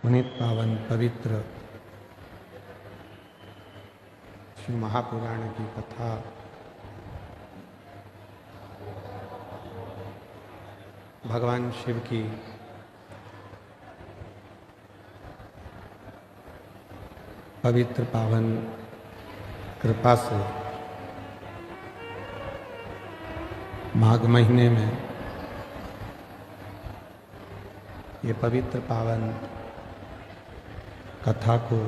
पुनीत पावन पवित्र श्री महापुराण की कथा भगवान शिव की पवित्र पावन कृपा से माघ महीने में ये पवित्र पावन कथा को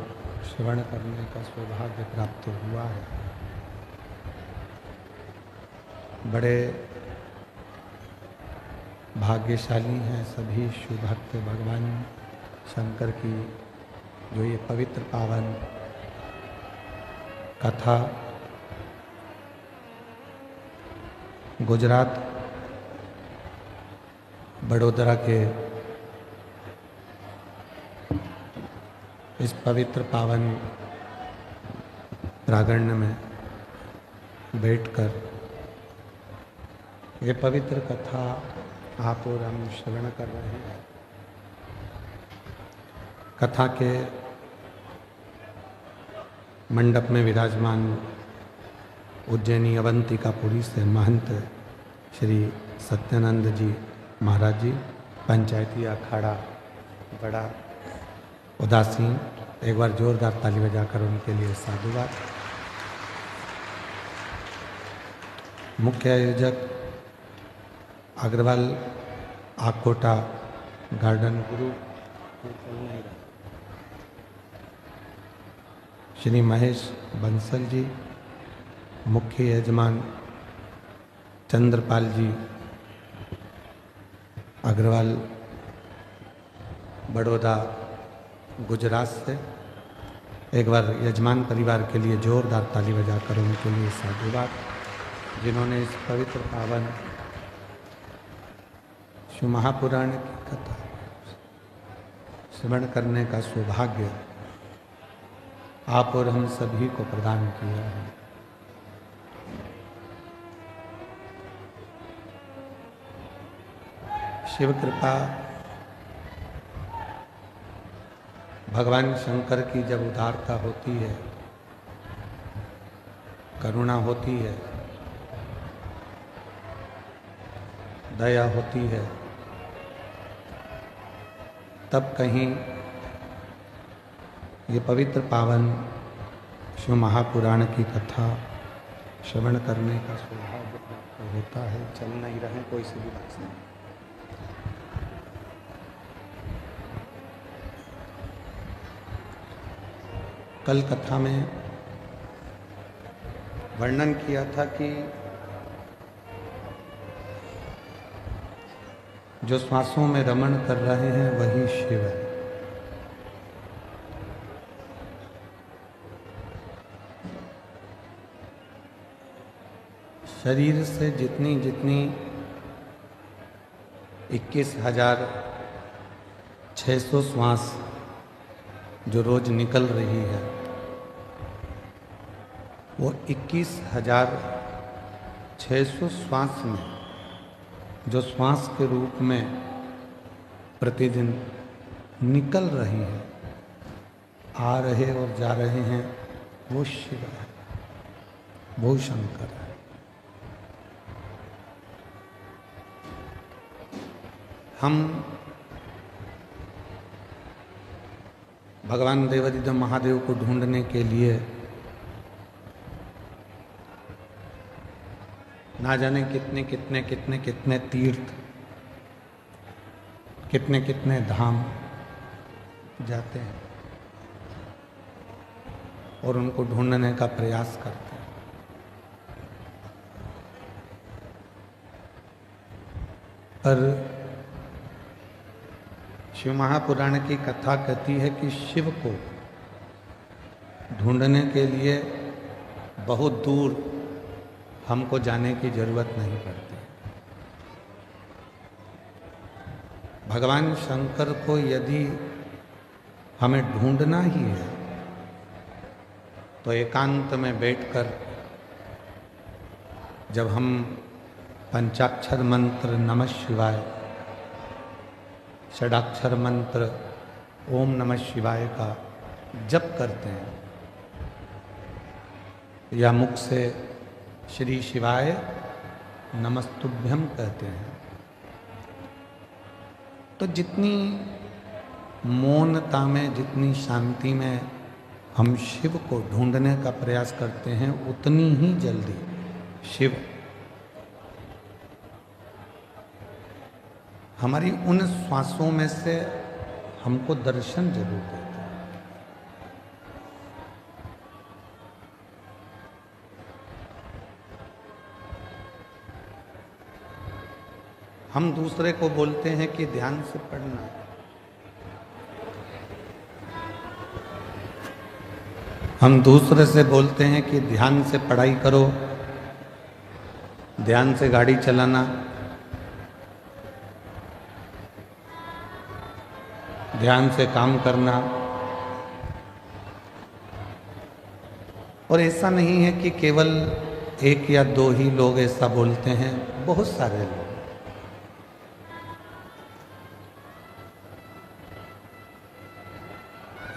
श्रवण करने का सौभाग्य प्राप्त हुआ है। बड़े भाग्यशाली हैं सभी शिव भक्त भगवान शंकर की जो ये पवित्र पावन कथा गुजरात बड़ोदरा के इस पवित्र पावन प्रांगण में बैठकर ये पवित्र कथा आप और हम श्रवण कर रहे हैं। कथा के मंडप में विराजमान उज्जैनी अवंतिकापुरी से महंत श्री सत्यानंद जी महाराज जी, पंचायती अखाड़ा बड़ा उदासीन, एक बार जोरदार ताली बजाकर उनके लिए साधुवाद। मुख्य आयोजक अग्रवाल आकोटा गार्डन गुरु श्री महेश बंसल जी, मुख्य यजमान चंद्रपाल जी अग्रवाल बड़ौदा गुजरात से, एक बार यजमान परिवार के लिए जोरदार ताली बजाकर उनके लिए साधुवाद, जिन्होंने इस पवित्र पावन शिव महापुराण की कथा श्रवण करने का सौभाग्य आप और हम सभी को प्रदान किया है। शिव कृपा भगवान शंकर की जब उदारता होती है, करुणा होती है, दया होती है, तब कहीं ये पवित्र पावन शिव महापुराण की कथा श्रवण करने का सौभाग्य प्राप्त होता है। चल नहीं रहे कोई सी भी बात नहीं। कल कथा में वर्णन किया था कि जो श्वासों में रमण कर रहे हैं वही शिव है। शरीर से जितनी जितनी 21,600 श्वास जो रोज निकल रही है, वो 21,600 श्वास में जो श्वास के रूप में प्रतिदिन निकल रही है, आ रहे और जा रहे हैं, वो शिव है, वो शंकर है। हम भगवान देवादिदेव महादेव को ढूंढने के लिए ना जाने कितने कितने कितने कितने तीर्थ, कितने कितने धाम जाते हैं और उनको ढूंढने का प्रयास करते हैं। पर शिव महापुराण की कथा कहती है कि शिव को ढूंढने के लिए बहुत दूर हमको जाने की जरूरत नहीं पड़ती। भगवान शंकर को यदि हमें ढूंढना ही है तो एकांत में बैठकर जब हम पंचाक्षर मंत्र नमः शिवाय, षडाक्षर मंत्र ओम नमः शिवाय का जप करते हैं या मुख से श्री शिवाय नमस्तुभ्यम कहते हैं, तो जितनी मौनता में, जितनी शांति में हम शिव को ढूंढने का प्रयास करते हैं, उतनी ही जल्दी शिव हमारी उन श्वासों में से हमको दर्शन जरूर देते हैं। हम दूसरे को बोलते हैं कि ध्यान से पढ़ना, हम दूसरे से बोलते हैं कि ध्यान से पढ़ाई करो, ध्यान से गाड़ी चलाना, ध्यान से काम करना। और ऐसा नहीं है कि केवल एक या दो ही लोग ऐसा बोलते हैं, बहुत सारे लोग।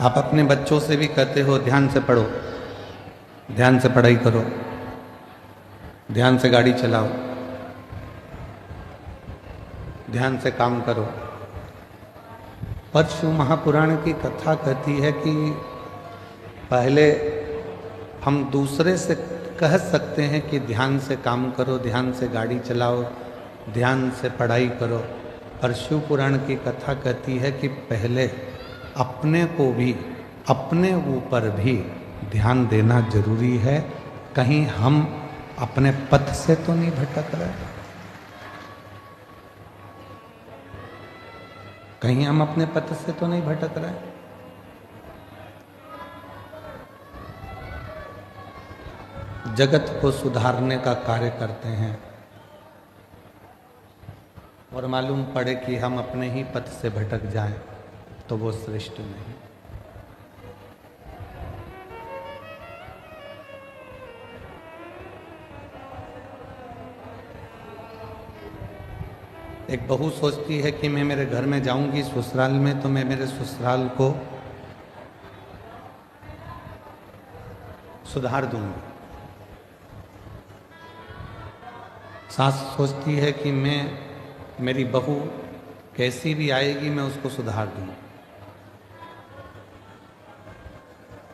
आप अपने बच्चों से भी कहते हो ध्यान से पढ़ो, ध्यान से पढ़ाई करो, ध्यान से गाड़ी चलाओ, ध्यान से काम करो। पर शिव महापुराण की कथा कहती है कि पहले हम दूसरे से कह सकते हैं कि ध्यान से काम करो, ध्यान से गाड़ी चलाओ, ध्यान से पढ़ाई करो, पर शिव पुराण की कथा कहती है कि पहले अपने को भी, अपने ऊपर भी ध्यान देना जरूरी है। कहीं हम अपने पथ से तो नहीं भटक रहे, कहीं हम अपने पथ से तो नहीं भटक रहे। जगत को सुधारने का कार्य करते हैं और मालूम पड़े कि हम अपने ही पथ से भटक जाएं तो वो श्रेष्ठ नहीं। एक बहू सोचती है कि मैं मेरे घर में जाऊंगी ससुराल में तो मैं मेरे ससुराल को सुधार दूंगी। सास सोचती है कि मैं, मेरी बहू कैसी भी आएगी मैं उसको सुधार दूंगी।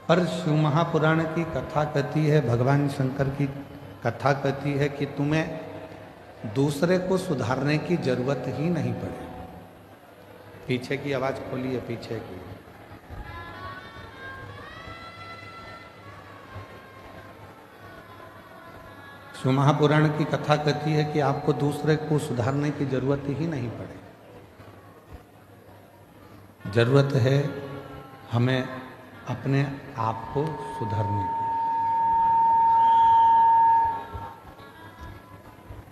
पर शिव महापुराण की कथा कहती है, भगवान शंकर की कथा कहती है कि तुम्हें दूसरे को सुधारने की जरूरत ही नहीं पड़े। पीछे की आवाज खोलिए, पीछे की। शिव महापुराण की कथा कहती है कि आपको दूसरे को सुधारने की जरूरत ही नहीं पड़े। जरूरत है हमें अपने आप को सुधारने की,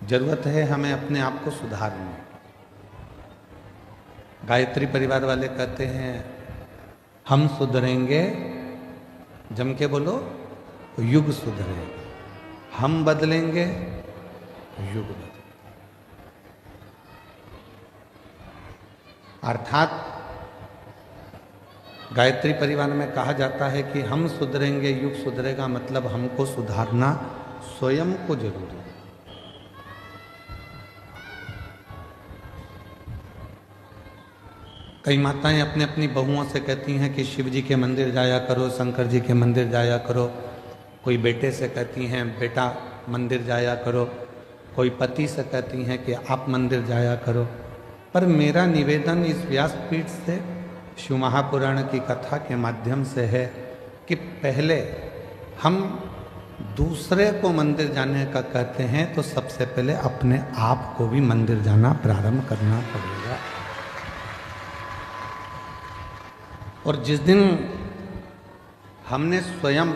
जरूरत है हमें अपने आप को सुधारने। गायत्री परिवार वाले कहते हैं हम सुधरेंगे, जम के बोलो, युग सुधरेगा। हम बदलेंगे, युग बदलेगा। अर्थात गायत्री परिवार में कहा जाता है कि हम सुधरेंगे, युग सुधरेगा, मतलब हमको सुधारना स्वयं को जरूरी है। कई माताएं अपने अपनी बहुओं से कहती हैं कि शिव जी के मंदिर जाया करो, शंकर जी के मंदिर जाया करो। कोई बेटे से कहती हैं बेटा मंदिर जाया करो, कोई पति से कहती हैं कि आप मंदिर जाया करो। पर मेरा निवेदन इस व्यासपीठ से शिव महापुराण की कथा के माध्यम से है कि पहले हम दूसरे को मंदिर जाने का कहते हैं तो सबसे पहले अपने आप को भी मंदिर जाना प्रारंभ करना पड़ेगा। और जिस दिन हमने स्वयं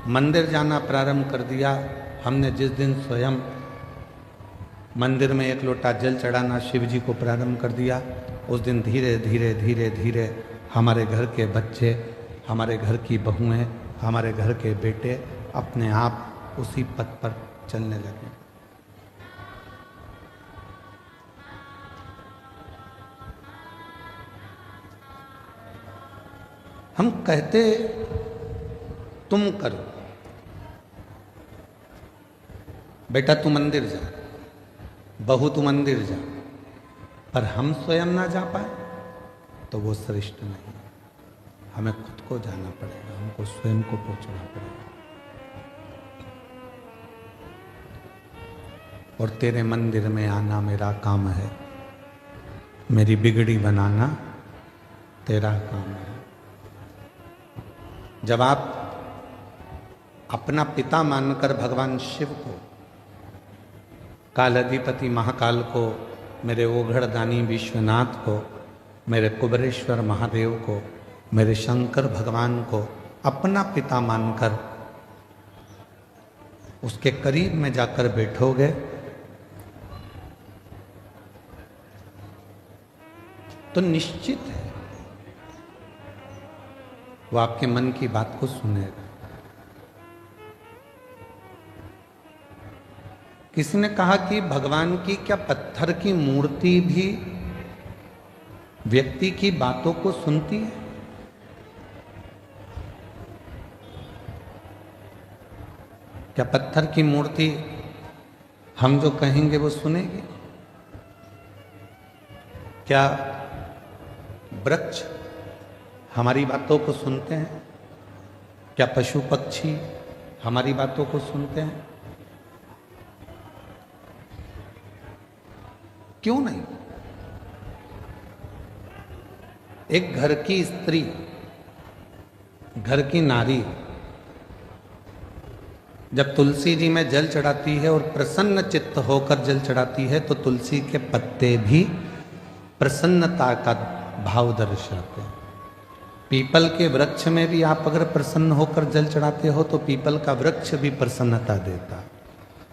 मंदिर जाना प्रारंभ कर दिया, हमने जिस दिन स्वयं मंदिर में एक लोटा जल चढ़ाना शिव जी को प्रारंभ कर दिया, उस दिन धीरे धीरे धीरे धीरे हमारे घर के बच्चे, हमारे घर की बहुएं, हमारे घर के बेटे अपने आप उसी पथ पर चलने लगे। हम कहते तुम करो, बेटा तू मंदिर जा, बहू तू मंदिर जा, पर हम स्वयं ना जा पाए तो वो श्रेष्ठ नहीं। हमें खुद को जाना पड़ेगा, हमको स्वयं को पहुंचना पड़ेगा। और तेरे मंदिर में आना मेरा काम है, मेरी बिगड़ी बनाना तेरा काम है। जब आप अपना पिता मानकर भगवान शिव को, कालाधिपति महाकाल को, मेरे ओघड़दानी विश्वनाथ को, मेरे कुबरेश्वर महादेव को, मेरे शंकर भगवान को अपना पिता मानकर उसके करीब में जाकर बैठोगे तो निश्चित है वो आपके मन की बात को सुनेगा। किसी ने कहा कि भगवान की क्या पत्थर की मूर्ति भी व्यक्ति की बातों को सुनती है? क्या पत्थर की मूर्ति हम जो कहेंगे वो सुनेगी? क्या वृक्ष हमारी बातों को सुनते हैं? क्या पशु पक्षी हमारी बातों को सुनते हैं? क्यों नहीं? एक घर की स्त्री, घर की नारी जब तुलसी जी में जल चढ़ाती है और प्रसन्न चित्त होकर जल चढ़ाती है तो तुलसी के पत्ते भी प्रसन्नता का भाव दर्शाते हैं। पीपल के वृक्ष में भी आप अगर प्रसन्न होकर जल चढ़ाते हो तो पीपल का वृक्ष भी प्रसन्नता देता है।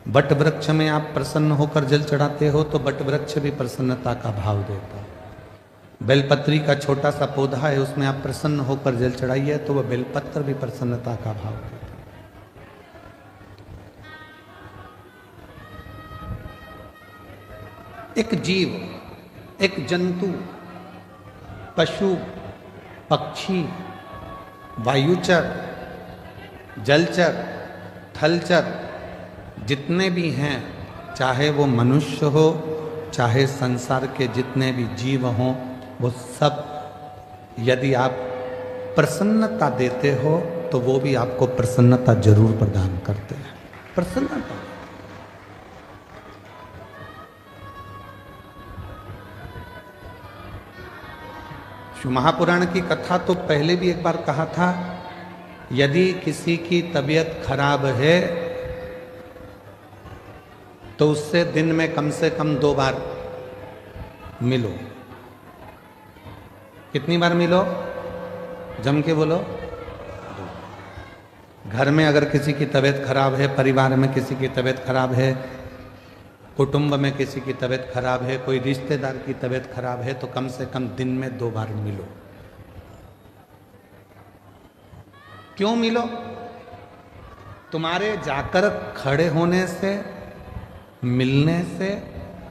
बट वृक्ष में आप प्रसन्न होकर जल चढ़ाते हो तो बट वृक्ष भी प्रसन्नता का भाव देता है। बेलपत्री का छोटा सा पौधा है, उसमें आप प्रसन्न होकर जल चढ़ाइए तो वह बेलपत्र भी प्रसन्नता का भाव देता है। एक जीव, एक जंतु, पशु, पक्षी, वायुचर, जलचर, थलचर जितने भी हैं, चाहे वो मनुष्य हो, चाहे संसार के जितने भी जीव हों, वो सब यदि आप प्रसन्नता देते हो तो वो भी आपको प्रसन्नता जरूर प्रदान करते हैं। प्रसन्नता। शिव महापुराण की कथा तो पहले भी एक बार कहा था, यदि किसी की तबीयत खराब है तो उससे दिन में कम से कम 2 बार मिलो। कितनी बार मिलो? जम के बोलो। घर में अगर किसी की तबीयत खराब है, परिवार में किसी की तबीयत खराब है, कुटुंब में किसी की तबीयत खराब है, कोई रिश्तेदार की तबीयत खराब है तो कम से कम दिन में 2 बार मिलो। क्यों मिलो? तुम्हारे जाकर खड़े होने से, मिलने से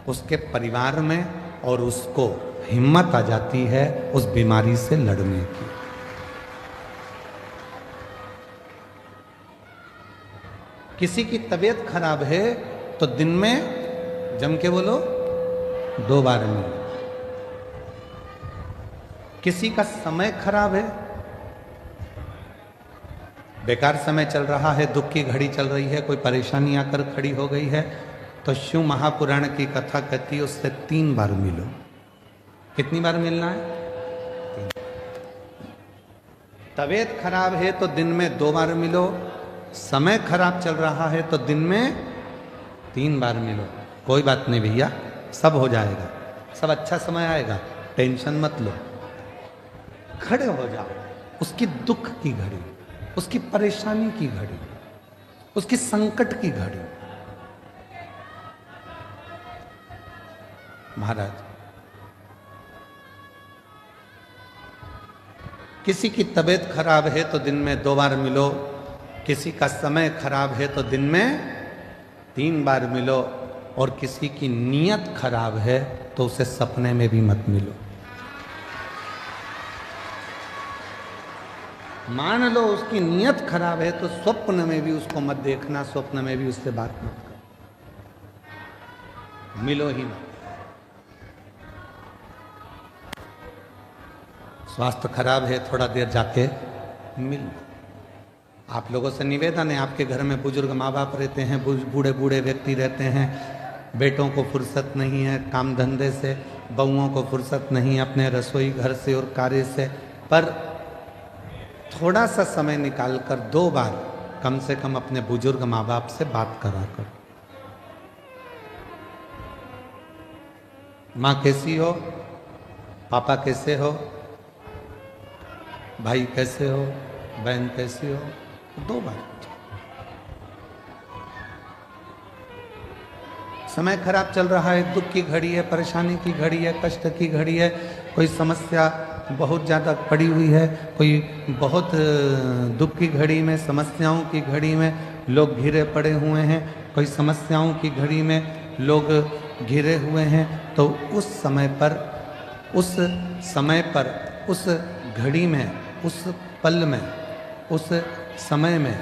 उसके परिवार में और उसको हिम्मत आ जाती है उस बीमारी से लड़ने की। किसी की तबीयत खराब है तो दिन में जम के बोलो 2 बार मिलो। किसी का समय खराब है, बेकार समय चल रहा है, दुख की घड़ी चल रही है, कोई परेशानी आकर खड़ी हो गई है, तो शिव महापुराण की कथा कहती है उससे 3 बार मिलो। कितनी बार मिलना है? 3। तबीयत खराब है तो दिन में 2 बार मिलो, समय खराब चल रहा है तो दिन में 3 बार मिलो। कोई बात नहीं भैया, सब हो जाएगा, सब अच्छा समय आएगा, टेंशन मत लो। खड़े हो जाओ, उसकी दुख की घड़ी, उसकी परेशानी की घड़ी, उसकी संकट की घड़ी। महाराज, किसी की तबीयत खराब है तो दिन में 2 बार मिलो, किसी का समय खराब है तो दिन में 3 बार मिलो, और किसी की नीयत खराब है तो उसे सपने में भी मत मिलो। मान लो उसकी नीयत खराब है तो स्वप्न में भी उसको मत देखना, स्वप्न में भी उससे बात मत करो, मिलो ही मत। स्वास्थ्य खराब है, थोड़ा देर जाके मिल लो। आप लोगों से निवेदन है, आपके घर में बुजुर्ग माँ बाप रहते हैं, बूढ़े बूढ़े व्यक्ति रहते हैं, बेटों को फुर्सत नहीं है काम धंधे से, बहुओं को फुर्सत नहीं अपने रसोई घर से और कार्य से, पर थोड़ा सा समय निकालकर 2 बार कम से कम अपने बुजुर्ग माँ बाप से बात करा करो। माँ कैसी हो, पापा कैसे हो, भाई कैसे हो, बहन कैसी हो, 2 बार। समय खराब चल रहा है, दुख की घड़ी है, परेशानी की घड़ी है, कष्ट की घड़ी है, कोई समस्या बहुत ज़्यादा पड़ी हुई है, कोई बहुत दुख की घड़ी में, समस्याओं की घड़ी में लोग घिरे पड़े हुए हैं, कोई समस्याओं की घड़ी में लोग घिरे हुए हैं, तो उस समय पर, उस घड़ी में, उस पल में, उस समय में,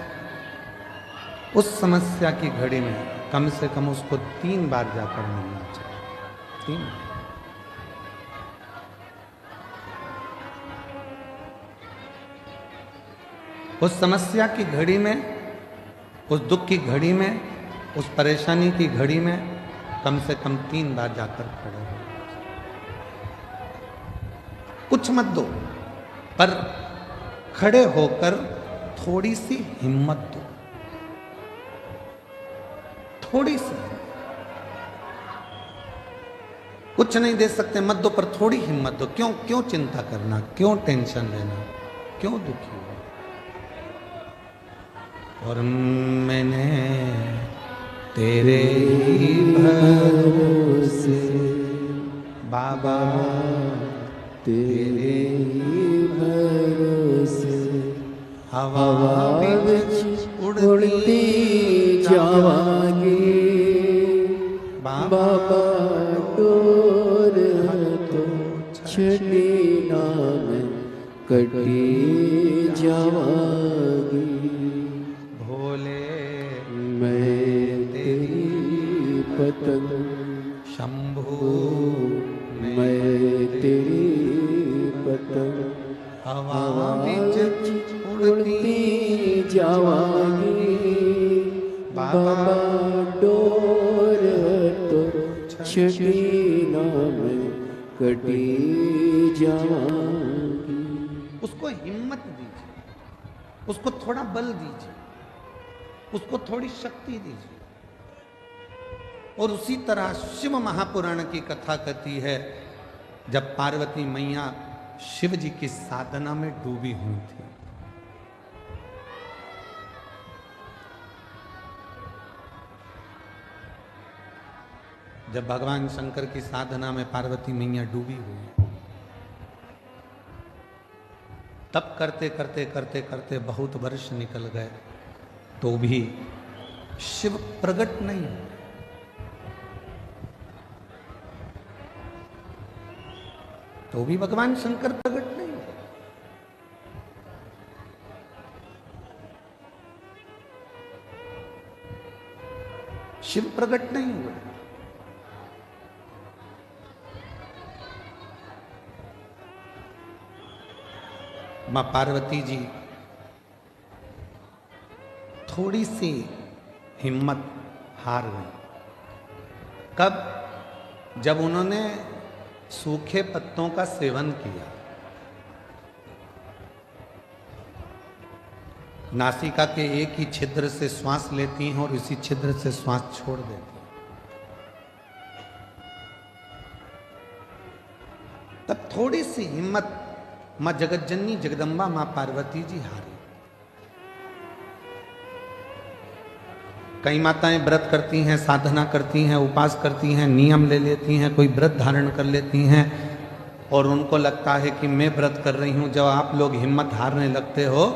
उस समस्या की घड़ी में कम से कम उसको 3 बार जाकर मिलना चाहिए। 3 उस समस्या की घड़ी में, उस दुख की घड़ी में, उस परेशानी की घड़ी में कम से कम 3 बार जाकर खड़े हो। कुछ मत दो, पर खड़े होकर थोड़ी सी हिम्मत दो, थोड़ी सी। कुछ नहीं दे सकते मत दो, पर थोड़ी हिम्मत दो। क्यों चिंता करना, क्यों टेंशन लेना, क्यों दुखी हो। और मैंने तेरे ही भरोसे बाबा, तेरे ही भरोसे हवा विच उड़ती जावांगी बाबा, डोर तो छड़ी नाम कटी जावांगी। भोले मैं तेरी पतंग, शंभू मैं तेरी पतंग, हवा विच उड़ती जावांगी बाबा, डोर तो छड़ी नाम कटी जावांगी। उसको हिम्मत दीजिए, उसको थोड़ा बल दीजिए, उसको थोड़ी शक्ति दीजिए। और उसी तरह शिव महापुराण की कथा कहती है, जब पार्वती मैया शिव जी की साधना में डूबी हुई थी, जब भगवान शंकर की साधना में पार्वती मैया डूबी हुई, तब करते करते करते करते बहुत वर्ष निकल गए, तो भी शिव प्रकट नहीं हुए। तो भी भगवान शंकर प्रकट नहीं हुए। शिव प्रकट नहीं हुए। मां पार्वती जी थोड़ी सी हिम्मत हार गई। कब? जब उन्होंने सूखे पत्तों का सेवन किया, नासिका के एक ही छिद्र से श्वास लेती हैं और इसी छिद्र से श्वास छोड़ देती हैं। तब थोड़ी सी हिम्मत मां जगतजननी जगदम्बा मां पार्वती जी हारी। कई माताएं व्रत करती हैं, साधना करती हैं, उपास करती हैं, नियम ले लेती हैं, कोई व्रत धारण कर लेती हैं और उनको लगता है कि मैं व्रत कर रही हूं। जब आप लोग हिम्मत हारने लगते हो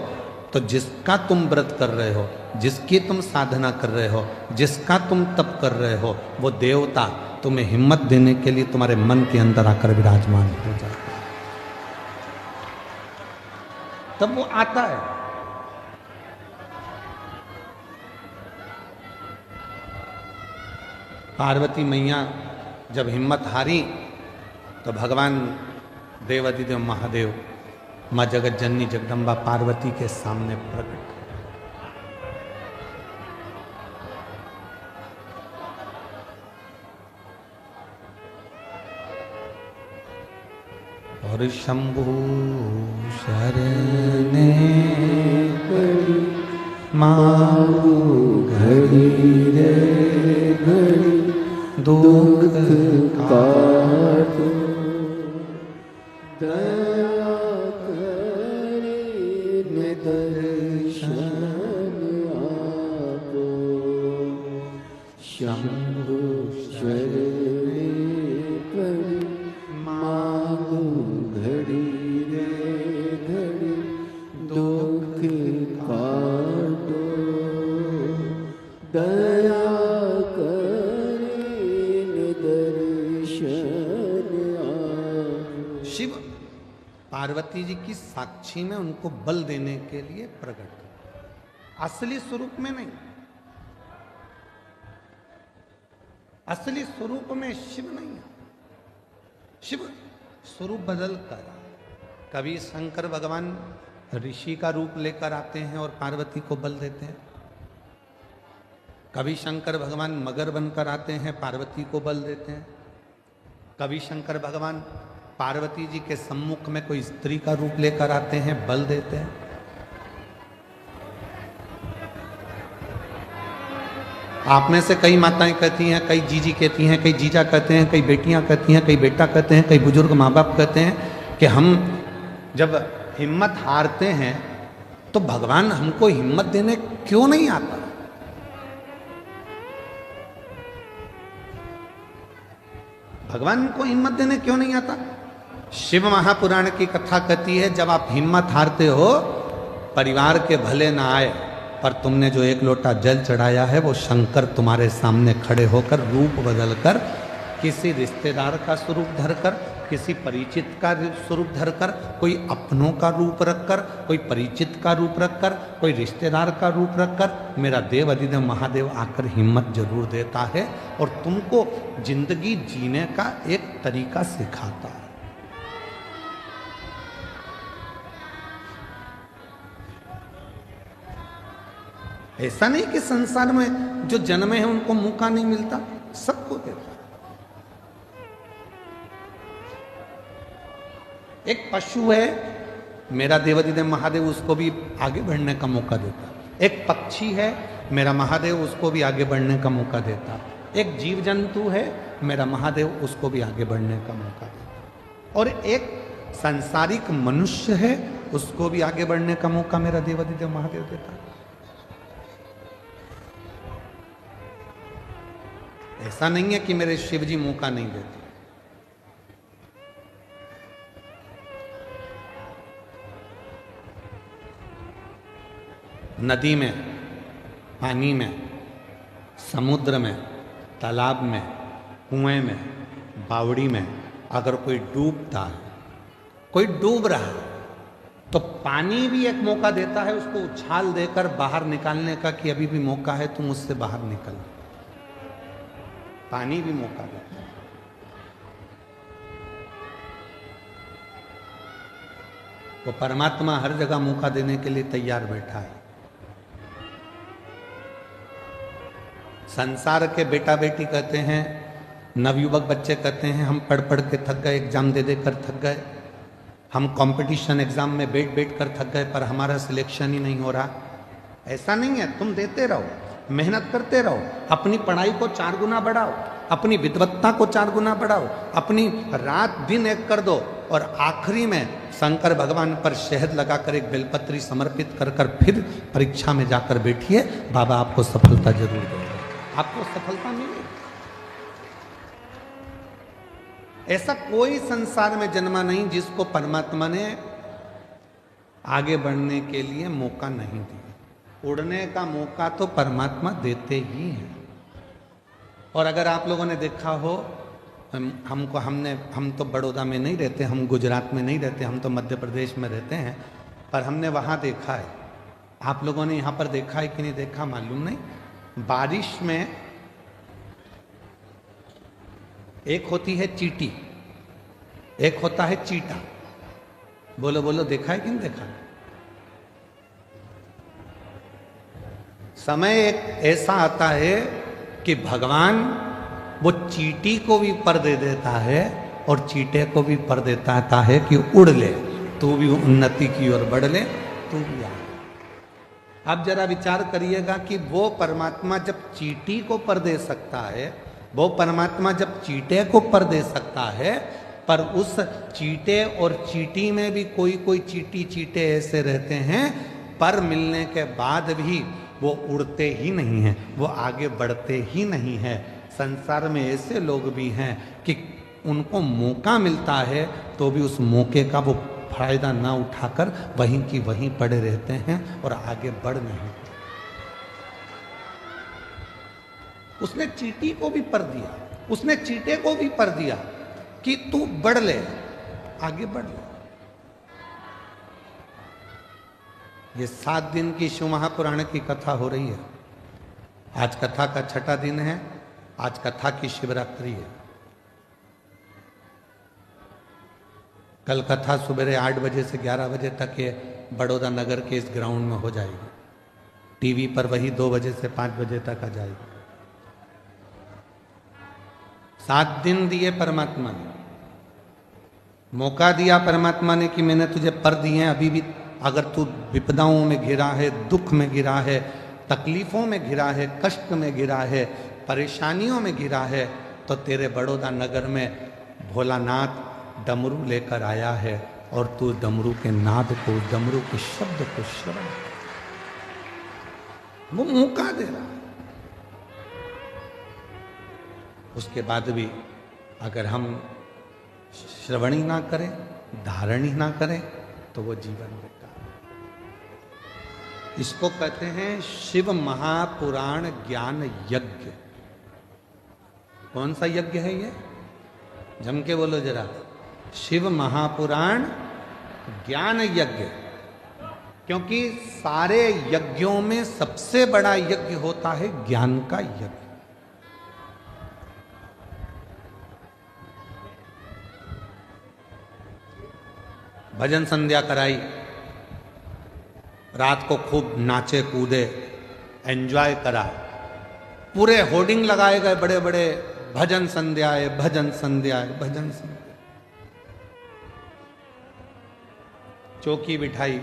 तो जिसका तुम व्रत कर रहे हो, जिसकी तुम साधना कर रहे हो, जिसका तुम तप कर रहे हो, वो देवता तुम्हें हिम्मत देने के लिए तुम्हारे मन के अंदर आकर विराजमान हो जाता है। तब वो आता है। पार्वती मैया जब हिम्मत हारी तो भगवान देवाधिदेव महादेव माँ जगत जननी जगदम्बा पार्वती के सामने प्रकट। और शंभु शरणे माऊ घड़ी रे घड़ी दुख काटो दया करे दर्शन आपो शंभु शरणे पड़ी मांगो घड़ी रे घड़ी दुख काटो दया करे दर्शन आपो। शिव पार्वती जी की साक्षी में उनको बल देने के लिए प्रकट, असली स्वरूप में नहीं। असली स्वरूप में शिव नहीं है। शिव स्वरूप बदल कर कभी शंकर भगवान ऋषि का रूप लेकर आते हैं और पार्वती को बल देते हैं। कभी शंकर भगवान मगर बनकर आते हैं, पार्वती को बल देते हैं। कभी शंकर भगवान पार्वती जी के सम्मुख में कोई स्त्री का रूप लेकर आते हैं, बल देते हैं। आप में से कई माताएं कहती हैं, कई जीजी कहती हैं, कई जीजा कहते हैं, कई बेटियां कहती हैं, कई बेटा कहते हैं, कई बुजुर्ग माँ बाप कहते हैं कि हम जब हिम्मत हारते हैं तो भगवान हमको हिम्मत देने क्यों नहीं आता। भगवान को हिम्मत देने क्यों नहीं आता। शिव महापुराण की कथा कहती है, जब आप हिम्मत हारते हो, परिवार के भले ना आए, पर तुमने जो एक लोटा जल चढ़ाया है वो शंकर तुम्हारे सामने खड़े होकर रूप बदलकर किसी रिश्तेदार का स्वरूप धरकर, किसी परिचित का स्वरूप धरकर, कोई अपनों का रूप रखकर, कोई परिचित का रूप रखकर, कोई रिश्तेदार का रूप रखकर मेरा देव अधिदेव महादेव आकर हिम्मत जरूर देता है और तुमको जिंदगी जीने का एक तरीका सिखाता है। ऐसा नहीं कि संसार में जो जन्मे हैं उनको मौका नहीं मिलता, सबको देता। एक पशु है, मेरा देवाधिदेव महादेव उसको भी आगे बढ़ने का मौका देता। एक पक्षी है, मेरा महादेव उसको भी आगे बढ़ने का मौका देता। एक जीव जंतु है, मेरा महादेव उसको भी आगे बढ़ने का मौका देता। और एक सांसारिक मनुष्य है, उसको भी आगे बढ़ने का मौका मेरा देवाधिदेव महादेव देता। ऐसा नहीं है कि मेरे शिव जी मौका नहीं देते। नदी में, पानी में, समुद्र में, तालाब में, कुएं में, बावड़ी में अगर कोई डूबता है, कोई डूब रहा है, तो पानी भी एक मौका देता है उसको उछाल देकर बाहर निकालने का कि अभी भी मौका है, तुम उससे बाहर निकल। पानी भी मौका देता है। वो परमात्मा हर जगह मौका देने के लिए तैयार बैठा है। संसार के बेटा बेटी कहते हैं, नवयुवक बच्चे कहते हैं, हम पढ़ पढ़ के थक गए, एग्जाम दे दे कर थक गए, हम कंपटीशन एग्जाम में बैठ बैठ कर थक गए, पर हमारा सिलेक्शन ही नहीं हो रहा। ऐसा नहीं है, तुम देते रहो, मेहनत करते रहो, अपनी पढ़ाई को 4 गुना बढ़ाओ, अपनी विद्वत्ता को 4 गुना बढ़ाओ, अपनी रात दिन एक कर दो, और आखिरी में शंकर भगवान पर शहद लगाकर एक बेलपत्री समर्पित कर कर फिर परीक्षा में जाकर बैठिए, बाबा आपको सफलता जरूर देंगे, आपको सफलता मिलेगी। ऐसा कोई संसार में जन्मा नहीं जिसको परमात्मा ने आगे बढ़ने के लिए मौका नहीं दिया। उड़ने का मौका तो परमात्मा देते ही हैं। और अगर आप लोगों ने देखा हो, हम तो बड़ौदा में नहीं रहते, हम गुजरात में नहीं रहते, हम तो मध्य प्रदेश में रहते हैं। पर हमने वहां देखा है, आप लोगों ने यहां पर देखा है कि नहीं देखा मालूम नहीं, बारिश में एक होती है चींटी, एक होता है चीटा। बोलो बोलो, देखा है कि नहीं देखा? समय एक ऐसा आता है कि भगवान वो चींटी को भी पर दे देता है और चीटे को भी पर देता है कि उड़ ले, तू भी उन्नति की ओर बढ़ ले, तू भी आ। आप जरा विचार करिएगा कि वो परमात्मा जब चींटी को पर दे सकता है, वो परमात्मा जब चीटे को पर दे सकता है, पर उस चीटे और चींटी में भी कोई कोई चींटी चीटे ऐसे रहते हैं पर मिलने के बाद भी वो उड़ते ही नहीं हैं, वो आगे बढ़ते ही नहीं हैं। संसार में ऐसे लोग भी हैं कि उनको मौका मिलता है तो भी उस मौके का वो फायदा ना उठाकर वहीं की वहीं पड़े रहते हैं और आगे बढ़ नहीं। उसने चींटी को भी पर दिया, उसने चीटे को भी पर दिया कि तू बढ़ ले, आगे बढ़ ले। ये 7 दिन की शिव महापुराण की कथा हो रही है। आज कथा का 6ठा दिन है, आज कथा की शिवरात्रि है। कल कथा सुबह 8 बजे से 11 बजे तक ये बड़ौदा नगर के इस ग्राउंड में हो जाएगी। टीवी पर वही 2 बजे से 5 बजे तक आ जाएगी। 7 दिन दिए परमात्मा ने, मौका दिया परमात्मा ने कि मैंने तुझे पर दिए हैं, अभी भी अगर तू विपदाओं में घिरा है, दुख में घिरा है, तकलीफों में घिरा है, कष्ट में घिरा है, परेशानियों में घिरा है, तो तेरे बड़ौदा नगर में भोलानाथ डमरू लेकर आया है और तू डमरू के नाद को, डमरू के शब्द को श्रवण, वो मौका दे रहा है। उसके बाद भी अगर हम श्रवण ही ना करें, धारण ही ना करें, तो वो जीवन बेकार। इसको कहते हैं शिव महापुराण ज्ञान यज्ञ। कौन सा यज्ञ है ये? जम के बोलो जरा। शिव महापुराण ज्ञान यज्ञ। क्योंकि सारे यज्ञों में सबसे बड़ा यज्ञ होता है ज्ञान का यज्ञ। भजन संध्या कराई, रात को खूब नाचे कूदे, एंजॉय करा, पूरे होर्डिंग लगाए गए बड़े बड़े, भजन संध्या है, भजन संध्या है, भजन संध्या। चौकी बिठाई,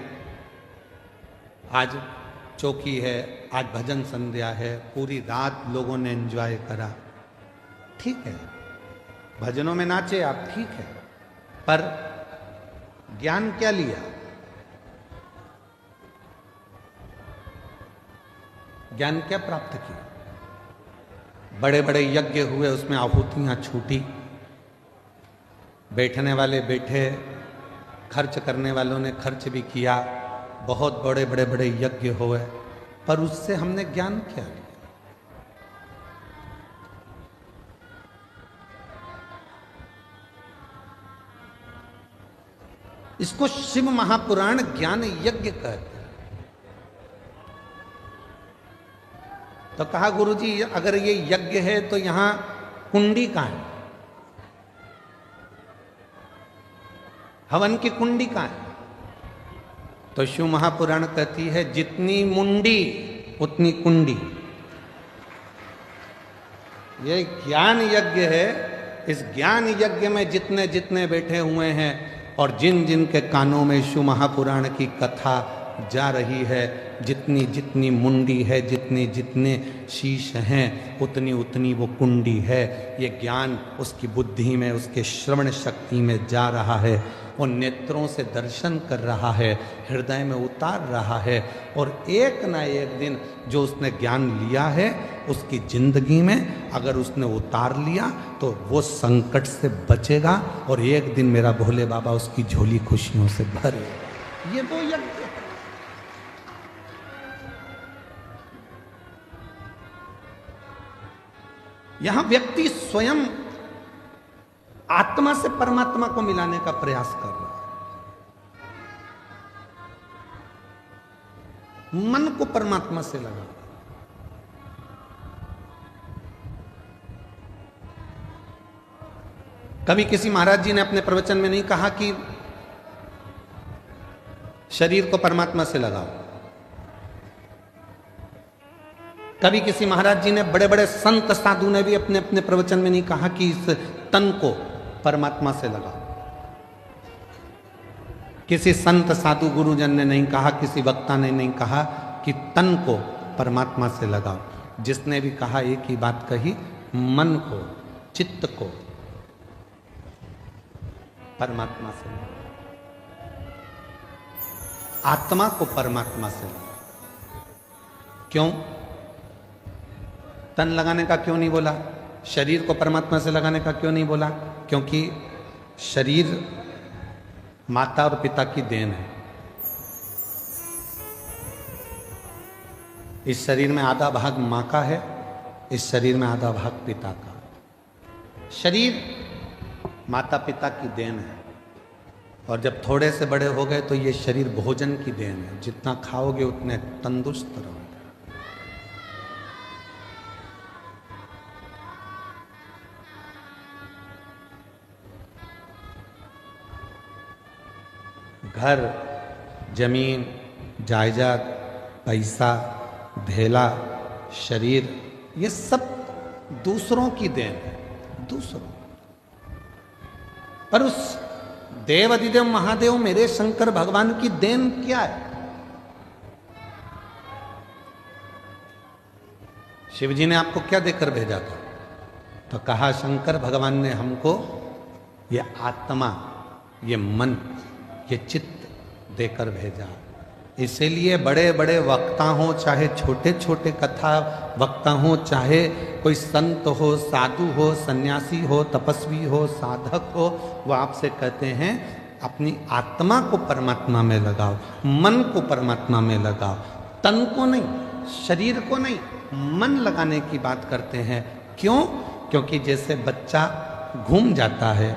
आज चौकी है, आज भजन संध्या है, पूरी रात लोगों ने एंजॉय करा। ठीक है, भजनों में नाचे आप, ठीक है, पर ज्ञान क्या लिया? ज्ञान क्या प्राप्त किया? बड़े बड़े यज्ञ हुए, उसमें आहुतियां छूटी, बैठने वाले बैठे, खर्च करने वालों ने खर्च भी किया, बहुत बड़े बड़े बड़े यज्ञ हुए, पर उससे हमने ज्ञान क्या लिया? इसको शिव महापुराण ज्ञान यज्ञ कहते हैं। तो कहा गुरुजी अगर ये यज्ञ है तो यहां कुंडी कहां है? हवन की कुंडी कहां है? तो शिव महापुराण कहती है जितनी मुंडी उतनी कुंडी। ये ज्ञान यज्ञ है। इस ज्ञान यज्ञ में जितने जितने बैठे हुए हैं और जिन जिन के कानों में शिव महापुराण की कथा जा रही है, जितनी जितनी मुंडी है, जितने जितने शीश हैं, उतनी उतनी वो कुंडी है। ये ज्ञान उसकी बुद्धि में, उसके श्रवण शक्ति में जा रहा है, वो नेत्रों से दर्शन कर रहा है, हृदय में उतार रहा है, और एक ना एक दिन जो उसने ज्ञान लिया है उसकी जिंदगी में अगर उसने उतार लिया तो वो संकट से बचेगा और एक दिन मेरा भोले बाबा उसकी झोली खुशियों से भरेगा। ये वो यज्ञ है। यहां व्यक्ति स्वयं आत्मा से परमात्मा को मिलाने का प्रयास कर रहा है। मन को परमात्मा से लगाओ। कभी किसी महाराज जी ने अपने प्रवचन में नहीं कहा कि शरीर को परमात्मा से लगाओ। कभी किसी महाराज जी ने, बड़े बड़े संत साधु ने भी अपने अपने प्रवचन में नहीं कहा कि इस तन को परमात्मा से लगाओ। किसी संत साधु गुरुजन ने नहीं कहा, किसी वक्ता ने नहीं कहा कि तन को परमात्मा से लगाओ। जिसने भी कहा एक ही बात कही, मन को, चित्त को परमात्मा से लगाओ, आत्मा को परमात्मा से लगाओ। क्यों? तन लगाने का क्यों नहीं बोला? शरीर को परमात्मा से लगाने का क्यों नहीं बोला? क्योंकि शरीर माता और पिता की देन है। इस शरीर में आधा भाग मां का है, इस शरीर में आधा भाग पिता का। शरीर माता पिता की देन है, और जब थोड़े से बड़े हो गए तो ये शरीर भोजन की देन है। जितना खाओगे उतने तंदुरुस्त रहोगे। घर, जमीन, जायदाद, पैसा, धेला, शरीर, ये सब दूसरों की देन है, दूसरों। पर उस देव अधिदेव महादेव मेरे शंकर भगवान की देन क्या है? शिव जी ने आपको क्या देकर भेजा था? तो कहा शंकर भगवान ने हमको ये आत्मा, ये मन, ये चित्त देकर भेजा। इसीलिए बड़े बड़े वक्ता हो, चाहे छोटे छोटे कथा वक्ता हो, चाहे कोई संत हो, साधु हो, सन्यासी हो, तपस्वी हो, साधक हो, वो आपसे कहते हैं अपनी आत्मा को परमात्मा में लगाओ, मन को परमात्मा में लगाओ, तन को नहीं, शरीर को नहीं, मन लगाने की बात करते हैं। क्यों? क्योंकि जैसे बच्चा घूम जाता है,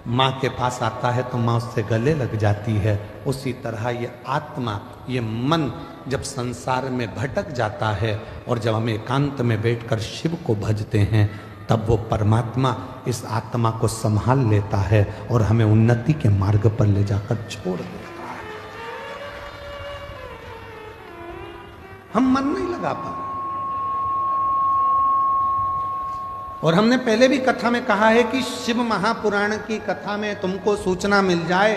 माँ के पास आता है तो माँ उससे गले लग जाती है, उसी तरह ये आत्मा, ये मन जब संसार में भटक जाता है और जब हम एकांत में बैठकर शिव को भजते हैं, तब वो परमात्मा इस आत्मा को संभाल लेता है और हमें उन्नति के मार्ग पर ले जाकर छोड़ देता है। हम मन नहीं लगा पा रहे। और हमने पहले भी कथा में कहा है कि शिव महापुराण की कथा में तुमको सूचना मिल जाए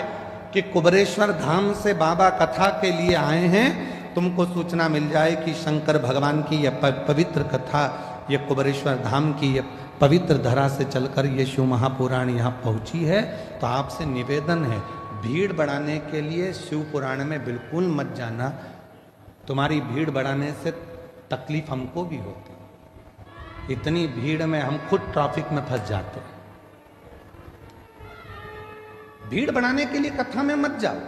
कि कुबरेश्वर धाम से बाबा कथा के लिए आए हैं, तुमको सूचना मिल जाए कि शंकर भगवान की यह पवित्र कथा, ये कुबरेश्वर धाम की ये पवित्र धरा से चलकर ये शिव महापुराण यहाँ पहुँची है, तो आपसे निवेदन है, भीड़ बढ़ाने के लिए शिव पुराण में बिल्कुल मत जाना। तुम्हारी भीड़ बढ़ाने से तकलीफ हमको भी होती, इतनी भीड़ में हम खुद ट्रैफिक में फंस जाते हैं। भीड़ बढ़ाने के लिए कथा में मत जाओ।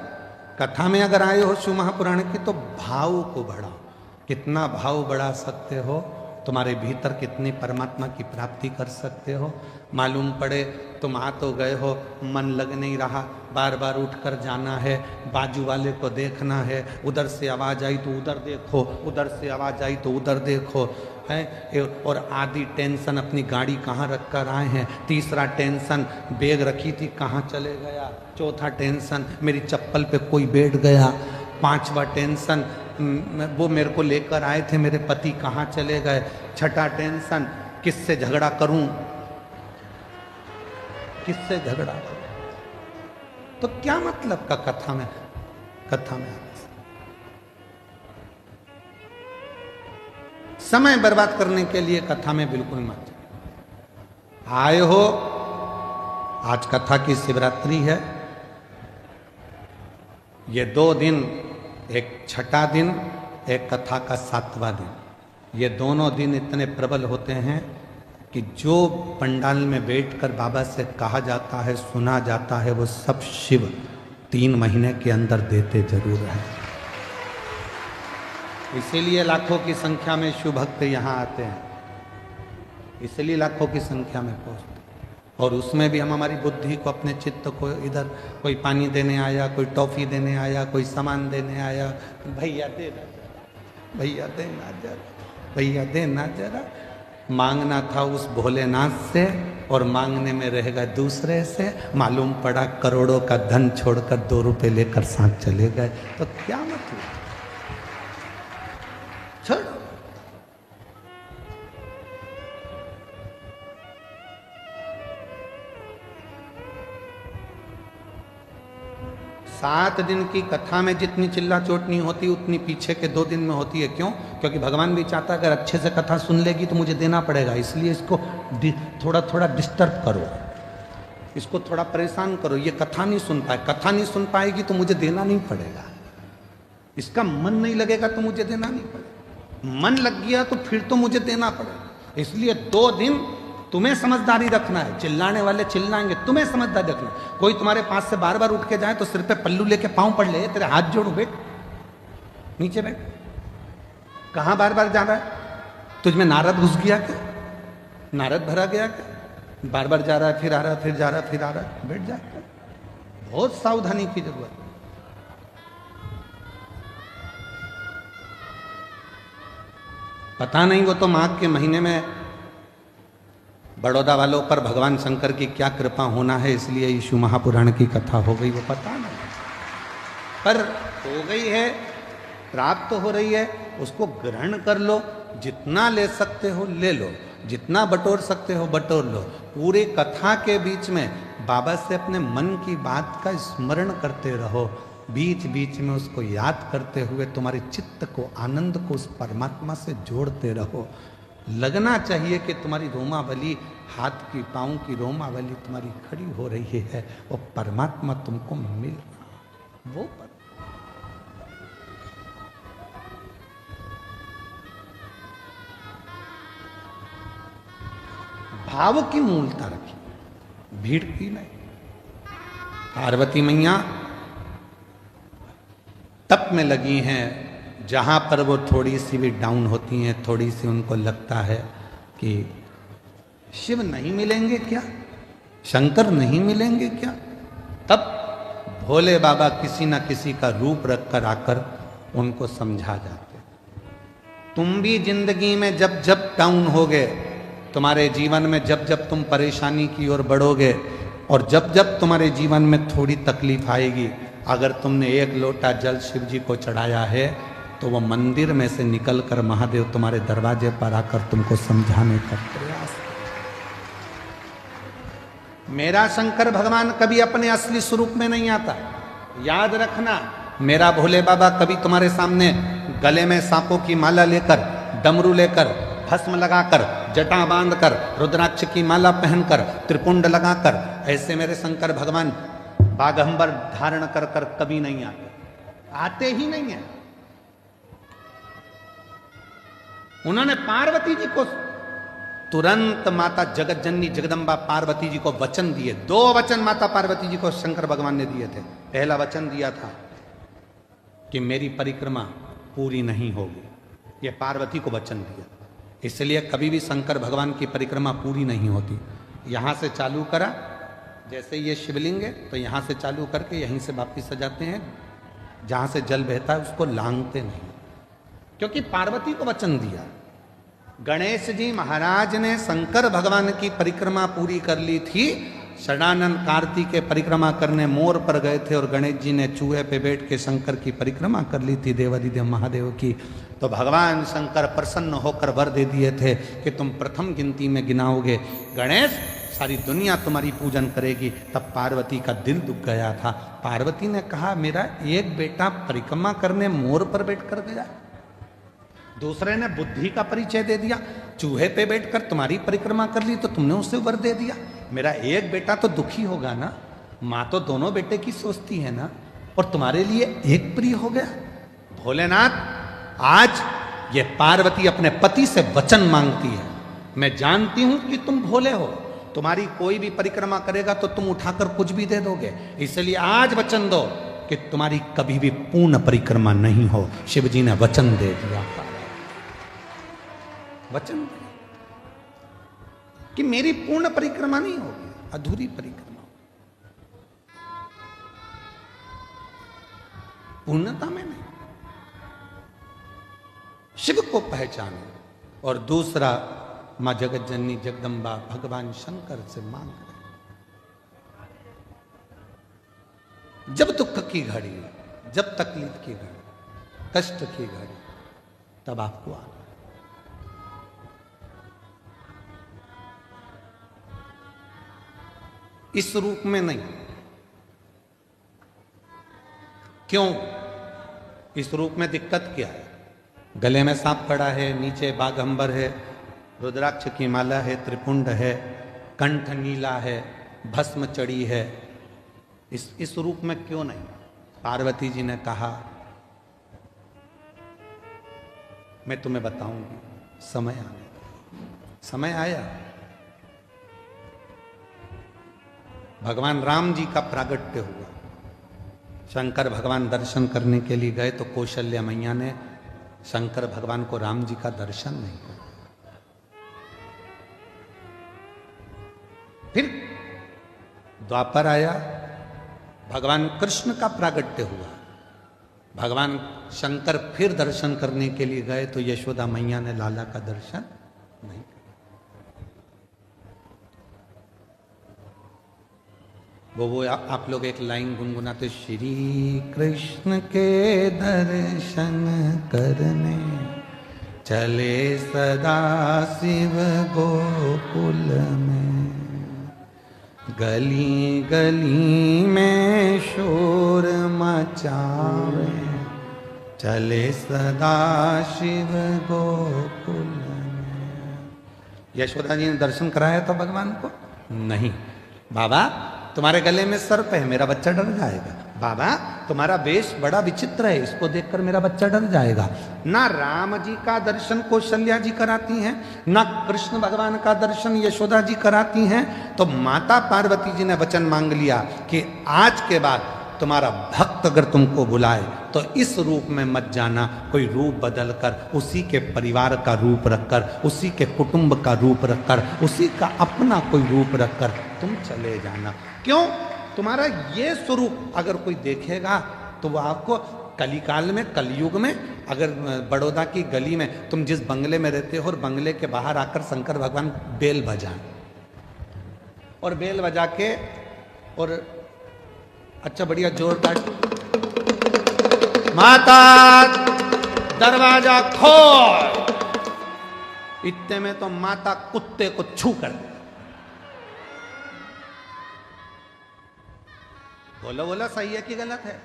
कथा में अगर आए हो शिव महापुराण की तो भाव को बढ़ाओ। कितना भाव बढ़ा सकते हो, तुम्हारे भीतर कितनी परमात्मा की प्राप्ति कर सकते हो। मालूम पड़े तुम आ तो गए हो, मन लग नहीं रहा, बार बार उठकर जाना है, बाजू वाले को देखना है, उधर से आवाज़ आई तो उधर देखो, उधर से आवाज़ आई तो उधर देखो, है। और आधी टेंशन अपनी गाड़ी कहाँ रख कर आए हैं, तीसरा टेंशन बैग रखी थी कहाँ चले गया, चौथा टेंशन मेरी चप्पल पे कोई बैठ गया, पांचवा टेंशन वो मेरे को लेकर आए थे मेरे पति कहाँ चले गए, छठा टेंशन किससे झगड़ा करूं, किससे झगड़ा करूं। तो क्या मतलब का कथा में आने से? समय बर्बाद करने के लिए कथा में बिल्कुल मत आए हो। आज कथा की शिवरात्रि है, ये 2 दिन, एक छठा दिन, एक कथा का 7वां दिन, ये दोनों दिन इतने प्रबल होते हैं कि जो पंडाल में बैठकर बाबा से कहा जाता है, सुना जाता है, वो सब शिव 3 महीने के अंदर देते जरूर है। इसीलिए लाखों की संख्या में शिव भक्त यहाँ आते हैं, इसलिए लाखों की संख्या में पहुँचते। और उसमें भी हम हमारी बुद्धि को, अपने चित्त को इधर, कोई पानी देने आया, कोई टॉफी देने आया, कोई सामान देने आया, भैया देना जरा, भैया देना जरा, भैया देना जरा। मांगना था उस भोलेनाथ से और मांगने में रह गए दूसरे से। मालूम पड़ा करोड़ों का धन छोड़कर 2 रुपए लेकर साथ चले गए। तो क्या मतलब, छोड़ो। सात दिन की कथा में जितनी चिल्ला चोट नहीं होती उतनी पीछे के 2 दिन में होती है। क्यों? क्योंकि भगवान भी चाहता है अगर अच्छे से कथा सुन लेगी तो मुझे देना पड़ेगा, इसलिए इसको थोड़ा थोड़ा डिस्टर्ब करो, इसको थोड़ा परेशान करो। ये कथा नहीं सुन पाए, कथा नहीं सुन पाएगी तो मुझे देना नहीं पड़ेगा, इसका मन नहीं लगेगा तो मुझे देना नहीं पड़ेगा, मन लग गया तो फिर तो मुझे देना पड़ेगा। इसलिए 2 दिन तुम्हें समझदारी रखना है। चिल्लाने वाले चिल्लाएंगे, तुम्हें समझदारी रखना। कोई तुम्हारे पास से बार बार उठ के जाए तो सिर पे पल्लू लेके पांव पड़ ले, तेरे हाथ जोड़ू, बैठ नीचे बैठ। कहां बार बार जा रहा है? तुझमें नारद घुस गया क्या? नारद भरा गया क्या? बार बार जा रहा है, फिर आ रहा है, फिर जा रहा है, फिर आ रहा है, बैठ जा। बहुत सावधानी की जरूरत है। पता नहीं वो तो माघ के महीने में बड़ौदा वालों पर भगवान शंकर की क्या कृपा होना है, इसलिए यीशु महापुराण की कथा हो गई, वो पता नहीं, पर हो गई है, प्राप्त हो रही है, उसको ग्रहण कर लो। जितना ले सकते हो ले लो, जितना बटोर सकते हो बटोर लो। पूरे कथा के बीच में बाबा से अपने मन की बात का स्मरण करते रहो, बीच बीच में उसको याद करते हुए तुम्हारे चित्त को, आनंद को उस परमात्मा से जोड़ते रहो। लगना चाहिए कि तुम्हारी रोमावली, हाथ की पाँव की रोमावली तुम्हारी खड़ी हो रही है, वो परमात्मा तुमको मिल रहा, वो भाव की मूलता रखी, भीड़ की नहीं। पार्वती मैया तप में लगी हैं, जहां पर वो थोड़ी सी भी डाउन होती हैं, थोड़ी सी उनको लगता है कि शिव नहीं मिलेंगे क्या, शंकर नहीं मिलेंगे क्या, तब भोले बाबा किसी न किसी का रूप रखकर आकर उनको समझा जाते। तुम भी जिंदगी में जब जब डाउन होगे, तुम्हारे जीवन में जब जब तुम परेशानी की ओर बढ़ोगे और जब जब तुम्हारे जीवन में थोड़ी तकलीफ आएगी, अगर तुमने 1 लोटा जल शिव जी को चढ़ाया है तो वो मंदिर में से निकलकर महादेव तुम्हारे दरवाजे पर आकर तुमको समझाने का प्रयास। मेरा शंकर भगवान कभी अपने असली स्वरूप में नहीं आता, याद रखना। मेरा भोले बाबा कभी तुम्हारे सामने गले में सांपों की माला लेकर, डमरू लेकर, भस्म लगाकर, जटा बांधकर, रुद्राक्ष की माला पहनकर, त्रिपुंड लगाकर, ऐसे मेरे शंकर भगवान बागंबर धारण कर कर कभी नहीं आते, आते ही नहीं है। उन्होंने पार्वती जी को तुरंत माता जगत जननी जगदम्बा पार्वती जी को वचन दिए। 2 वचन माता पार्वती जी को शंकर भगवान ने दिए थे। पहला वचन दिया था कि मेरी परिक्रमा पूरी नहीं होगी, ये पार्वती को वचन दिया। इसलिए कभी भी शंकर भगवान की परिक्रमा पूरी नहीं होती। यहां से चालू करा, जैसे ये शिवलिंग है तो यहां से चालू करके यहीं से वापिस सजाते हैं, जहां से जल बहता है उसको लांघते नहीं, क्योंकि पार्वती को वचन दिया। गणेश जी महाराज ने शंकर भगवान की परिक्रमा पूरी कर ली थी। षडानंद कार्तिक के परिक्रमा करने मोर पर गए थे और गणेश जी ने चूहे पे बैठ के शंकर की परिक्रमा कर ली थी, देवादिदेव महादेव की। तो भगवान शंकर प्रसन्न होकर वर दे दिए थे कि तुम प्रथम गिनती में गिनाओगे गणेश, सारी दुनिया तुम्हारी पूजन करेगी। तब पार्वती का दिल दुख गया था। पार्वती ने कहा मेरा एक बेटा परिक्रमा करने मोर पर बैठ कर गया, दूसरे ने बुद्धि का परिचय दे दिया, चूहे पे बैठकर तुम्हारी परिक्रमा कर ली तो तुमने उसे वर दे दिया। मेरा एक बेटा तो दुखी होगा ना, माँ तो दोनों बेटे की सोचती है ना, और तुम्हारे लिए एक प्रिय हो गया। भोलेनाथ, आज ये पार्वती अपने पति से वचन मांगती है। मैं जानती हूं कि तुम भोले हो, तुम्हारी कोई भी परिक्रमा करेगा तो तुम उठाकर कुछ भी दे दोगे, इसलिए आज वचन दो कि तुम्हारी कभी भी पूर्ण परिक्रमा नहीं हो। शिव जी ने वचन दे दिया, वचन कि मेरी पूर्ण परिक्रमा नहीं होगी। अधूरी परिक्रमा, पूर्णता में नहीं। शिव को पहचानो और दूसरा मां जगत जननी जगदम्बा भगवान शंकर से मांग रहे। जब दुख की घड़ी, जब तकलीफ की घड़ी, कष्ट की घड़ी, तब आपको आना। इस रूप में नहीं। क्यों? इस रूप में दिक्कत क्या है? गले में सांप पड़ा है, नीचे बाघंबर है, रुद्राक्ष की माला है, त्रिपुंड है, कंठ नीला है, भस्म चढ़ी है। इस रूप में क्यों नहीं? पार्वती जी ने कहा मैं तुम्हें बताऊंगी, समय आने दो। समय आया। भगवान राम जी का प्रागट्य हुआ। शंकर भगवान दर्शन करने के लिए गए तो कौशल्या मैया ने शंकर भगवान को राम जी का दर्शन नहीं किया। फिर द्वापर आया, भगवान कृष्ण का प्रागट्य हुआ। भगवान शंकर फिर दर्शन करने के लिए गए तो यशोदा मैया ने लाला का दर्शन नहीं किया। वो आप लोग एक लाइन गुनगुनाते, श्री कृष्ण के दर्शन करने चले सदा शिव गोकुल में, गली गली में शोर मचावे चले सदा शिव गोकुल में। यशोदा जी ने दर्शन कराया था भगवान को? नहीं। बाबा तुम्हारे गले में सर्प है, मेरा बच्चा डर जाएगा। बाबा तुम्हारा वेश बड़ा विचित्र है, इसको देखकर मेरा बच्चा डर जाएगा। ना राम जी का दर्शन कौशल्या जी कराती हैं, ना कृष्ण भगवान का दर्शन यशोदा जी कराती हैं। तो माता पार्वती जी ने वचन मांग लिया कि आज के बाद तुम्हारा भक्त अगर तुमको बुलाए तो इस रूप में मत जाना, कोई रूप बदल कर, उसी के परिवार का रूप रखकर, उसी के कुटुंब का रूप रखकर, उसी का अपना कोई रूप रखकर तुम चले जाना। क्यों? तुम्हारा ये स्वरूप अगर कोई देखेगा तो वो आपको कलिकाल में, कलयुग में, अगर बड़ौदा की गली में तुम जिस बंगले में रहते हो और बंगले के बाहर आकर शंकर भगवान बेल बजाएं और बेल बजा के और अच्छा बढ़िया जोरदार, माता दरवाजा खोल, इतने में तो माता कुत्ते को छू कर दे। बोलो बोलो, सही है कि गलत है?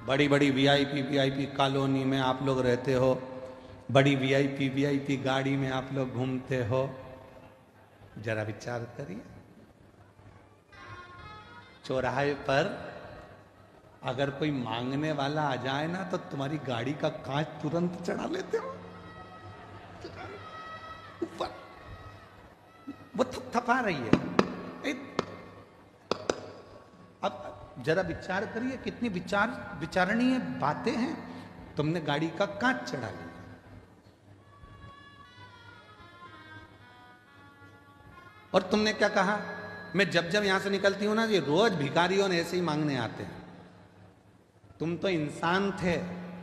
बड़ी बड़ी वीआईपी कॉलोनी में आप लोग रहते हो, बड़ी वीआईपी गाड़ी में आप लोग घूमते हो, जरा विचार करिए। चौराहे पर अगर कोई मांगने वाला आ जाए ना तो तुम्हारी गाड़ी का कांच तुरंत चढ़ा लेते हो ऊपर, वो थपथपा रही है। अब जरा विचार करिए, कितनी विचारणीय बातें हैं। तुमने गाड़ी का कांच चढ़ा लिया, और तुमने क्या कहा? मैं जब जब यहां से निकलती हूं ना, ये रोज भिखारियों ने ऐसे ही मांगने आते हैं। तुम तो इंसान थे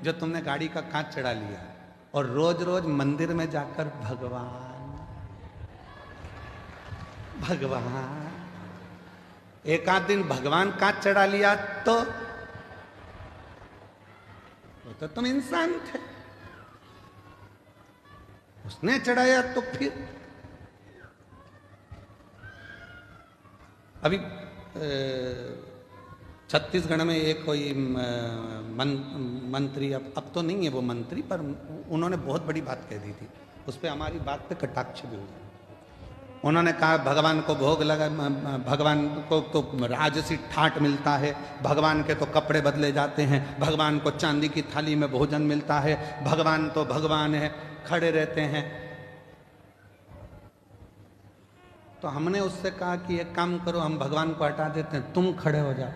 जो तुमने गाड़ी का कांच चढ़ा लिया और रोज रोज मंदिर में जाकर भगवान भगवान, एक आध दिन भगवान कांच चढ़ा लिया तो तुम इंसान थे। उसने चढ़ाया तो फिर अभी छत्तीसगढ़ में एक कोई मंत्री, अब तो नहीं है वो मंत्री, पर उन्होंने बहुत बड़ी बात कह दी थी, उस पर हमारी बात पे कटाक्ष भी हुआ। उन्होंने कहा भगवान को भोग लगा, भगवान को तो राजसी ठाट मिलता है, भगवान के तो कपड़े बदले जाते हैं, भगवान को चांदी की थाली में भोजन मिलता है, भगवान तो भगवान है, खड़े रहते हैं। तो हमने उससे कहा कि एक काम करो, हम भगवान को हटा देते हैं, तुम खड़े हो जाओ,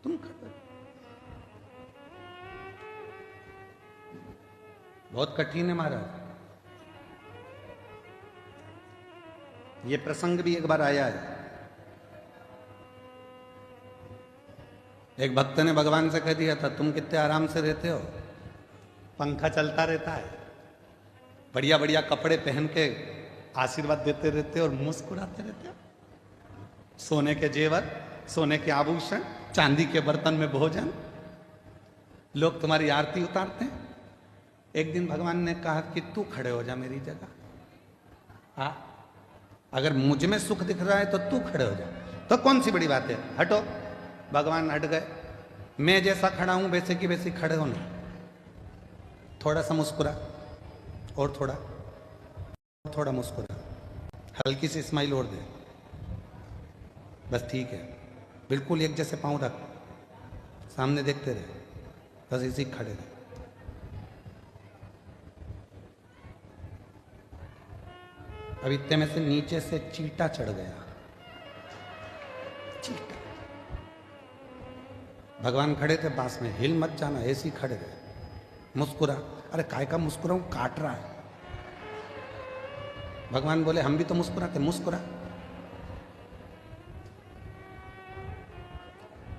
तुम खड़े। बहुत कठिन है महाराज। ये प्रसंग भी एक बार आया है। एक भक्त ने भगवान से कह दिया था, तुम कितने आराम से रहते हो, पंखा चलता रहता है, बढ़िया बढ़िया कपड़े पहन के आशीर्वाद देते रहते हो और मुस्कुराते रहते हो, सोने के जेवर, सोने के आभूषण, चांदी के बर्तन में भोजन, लोग तुम्हारी आरती उतारते हैं। एक दिन भगवान ने कहा कि तू खड़े हो जा मेरी जगह। हाँ, अगर मुझ में सुख दिख रहा है तो तू खड़े हो जा, तो कौन सी बड़ी बात है, हटो। भगवान हट गए। मैं जैसा खड़ा हूं वैसे की वैसी खड़े हो ना, थोड़ा सा मुस्कुरा, और थोड़ा मुस्कुरा, हल्की सी स्माइल और दे, बस ठीक है। बिल्कुल एक जैसे पांव रख, सामने देखते रहे, बस इसी खड़े रहे। अब इतने में से नीचे से चींटा चढ़ गया, चींटा। भगवान खड़े थे पास में, हिल मत जाना, ऐसे ही खड़े रहे, मुस्कुरा। अरे काय का मुस्कुराऊं, काट रहा है। भगवान बोले हम भी तो मुस्कुराते, मुस्कुरा।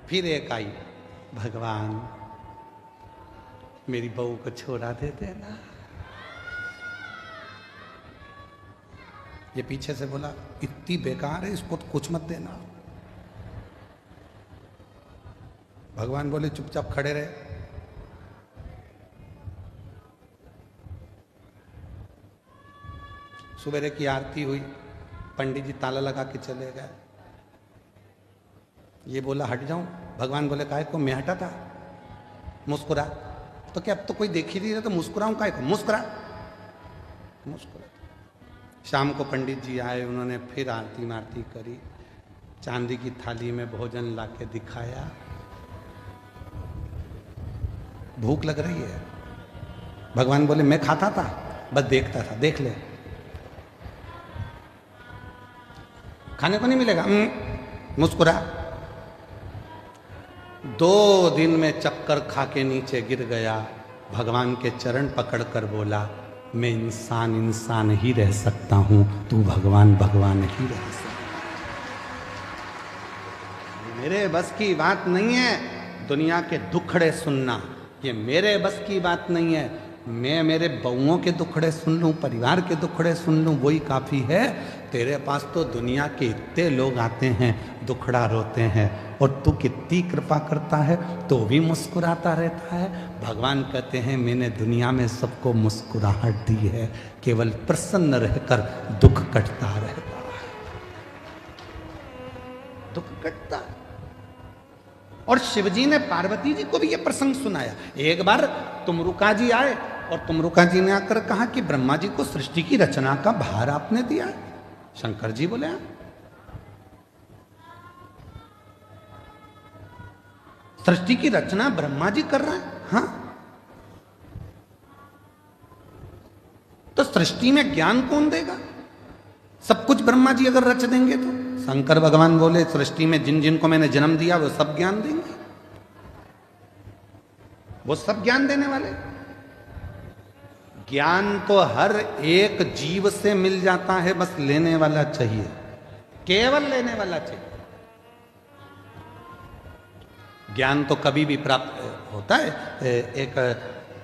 फिर एक आई, भगवान मेरी बहू को छोड़ा दे देना। ये पीछे से बोला, इतनी बेकार है, इसको तो कुछ मत देना। भगवान बोले चुपचाप खड़े रहे। सुबेरे की आरती हुई, पंडित जी ताला लगा के चले गए। ये बोला हट जाऊं, भगवान बोले काहे को, मैं हटा था, मुस्कुरा। तो क्या अब तो कोई देख ही नहीं रहा, तो मुस्कुराऊं काहे को, मुस्कुरा, मुस्कुरा। शाम को पंडित जी आए, उन्होंने फिर आरती मारती करी, चांदी की थाली में भोजन लाके दिखाया। भूख लग रही है, भगवान बोले मैं खाता था, बस देखता था, देख ले, खाने को नहीं मिलेगा, मुस्कुरा। 2 दिन में चक्कर खा के नीचे गिर गया। भगवान के चरण पकड़कर बोला, मैं इंसान इंसान ही रह सकता हूं, तू भगवान भगवान ही रह सकता। मेरे बस की बात नहीं है दुनिया के दुखड़े सुनना, ये मेरे बस की बात नहीं है। मैं मेरे बउओं के दुखड़े सुन लूं, परिवार के दुखड़े सुन लूं, वही काफी है। तेरे पास तो दुनिया के इतने लोग आते हैं, दुखड़ा रोते हैं, और तू कितनी कृपा करता है तो भी मुस्कुराता रहता है। भगवान कहते हैं मैंने दुनिया में सबको मुस्कुराहट दी है, केवल प्रसन्न रहकर दुख कटता रहता है, दुख कटता है। और शिवजी ने पार्वती जी को भी यह प्रसंग सुनाया। एक बार तुमरुका जी आए और तुमरुका जी ने आकर कहा कि ब्रह्मा जी को सृष्टि की रचना का भार आपने दिया है। शंकर जी बोले सृष्टि की रचना ब्रह्मा जी कर रहे हैं। हाँ, तो सृष्टि में ज्ञान कौन देगा? सब कुछ ब्रह्मा जी अगर रच देंगे तो। शंकर भगवान बोले सृष्टि में जिन जिन को मैंने जन्म दिया वो सब ज्ञान देंगे, वो सब ज्ञान देने वाले। ज्ञान तो हर एक जीव से मिल जाता है, बस लेने वाला चाहिए, केवल लेने वाला चाहिए। ज्ञान तो कभी भी प्राप्त होता है। एक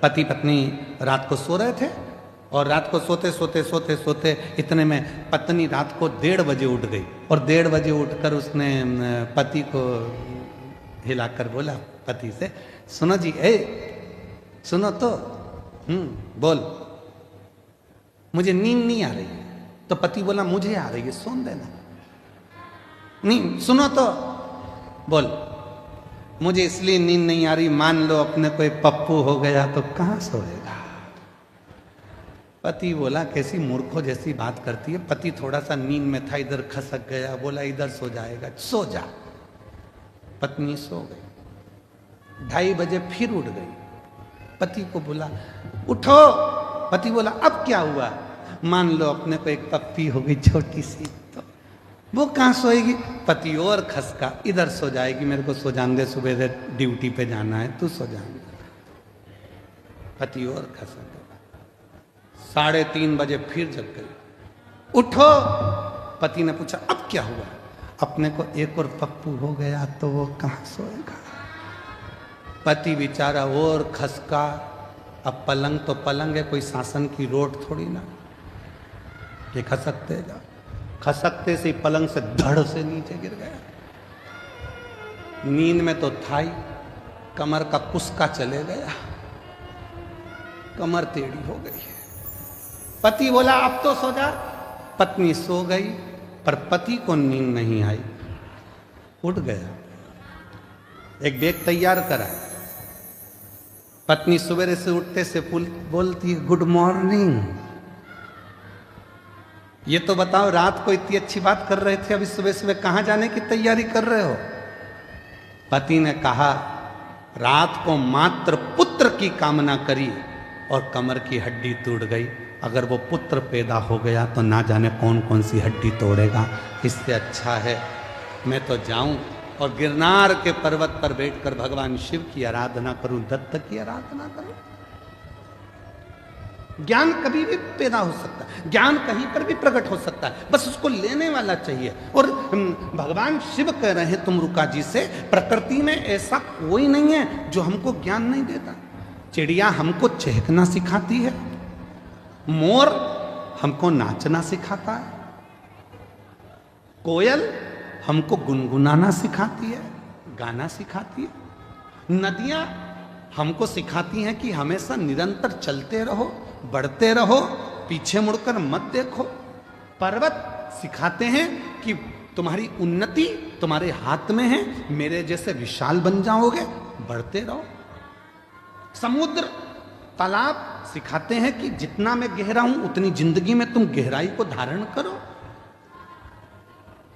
पति पत्नी रात को सो रहे थे और रात को सोते सोते सोते सोते इतने में पत्नी रात को 1:30 बजे उठ गई और 1:30 बजे उठकर उसने पति को हिलाकर बोला, पति से, सुनो जी, सुनो तो, बोल, मुझे नींद नहीं आ रही है। तो पति बोला मुझे आ रही है, सोन देना। नहीं, सुनो तो, बोल, मुझे इसलिए नींद नहीं आ रही, मान लो अपने कोई पप्पू हो गया तो कहां सोएगा। पति बोला कैसी मूर्खों जैसी बात करती है। पति थोड़ा सा नींद में था, इधर खसक गया, बोला इधर सो जाएगा, सो जा। पत्नी सो गई। 2:30 बजे फिर उठ गई। पति को बोला उठो। पति बोला अब क्या हुआ? मान लो अपने को एक पप्पी हो गई छोटी सी, तो वो कहां सोएगी? पति और खसका, इधर सो जाएगी, मेरे को सो जान दे, सुबह ड्यूटी पे जाना है, तू सो जान दे। पति और खसक। 3:30 बजे फिर जग गई। उठो। पति ने पूछा अब क्या हुआ? अपने को एक और पप्पू हो गया तो वो कहाँ सोएगा? पति बेचारा और खसका। अब पलंग तो पलंग है, कोई शासन की रोड थोड़ी ना ये खसकते जा। खसकते से पलंग से धड़ से नीचे गिर गया। नींद में तो था ही, कमर का कुस्का चले गया, कमर टेढ़ी हो गई है। पति बोला अब तो सो जा। पत्नी सो गई, पर पति को नींद नहीं आई। उठ गया, एक बैग तैयार करा। पत्नी सवेरे से उठते से बोलती है गुड मॉर्निंग। ये तो बताओ, रात को इतनी अच्छी बात कर रहे थे, अभी सुबह सुबह कहां जाने की तैयारी कर रहे हो? पति ने कहा रात को मात्र पुत्र की कामना करी और कमर की हड्डी टूट गई। अगर वो पुत्र पैदा हो गया तो ना जाने कौन कौन सी हड्डी तोड़ेगा। इससे अच्छा है मैं तो जाऊं और गिरनार के पर्वत पर बैठकर भगवान शिव की आराधना करूं, दत्त की आराधना करूं। ज्ञान कभी भी पैदा हो सकता है, ज्ञान कहीं पर भी प्रकट हो सकता है, बस उसको लेने वाला चाहिए। और भगवान शिव कह रहे हैं तुमरुका जी से, प्रकृति में ऐसा कोई नहीं है जो हमको ज्ञान नहीं देता। चिड़िया हमको चहकना सिखाती है, मोर हमको नाचना सिखाता है, कोयल हमको गुनगुनाना सिखाती है, गाना सिखाती है, नदियां हमको सिखाती हैं कि हमेशा निरंतर चलते रहो, बढ़ते रहो, पीछे मुड़कर मत देखो। पर्वत सिखाते हैं कि तुम्हारी उन्नति तुम्हारे हाथ में है, मेरे जैसे विशाल बन जाओगे, बढ़ते रहो। समुद्र तालाब सिखाते हैं कि जितना मैं गहरा हूं उतनी जिंदगी में तुम गहराई को धारण करो।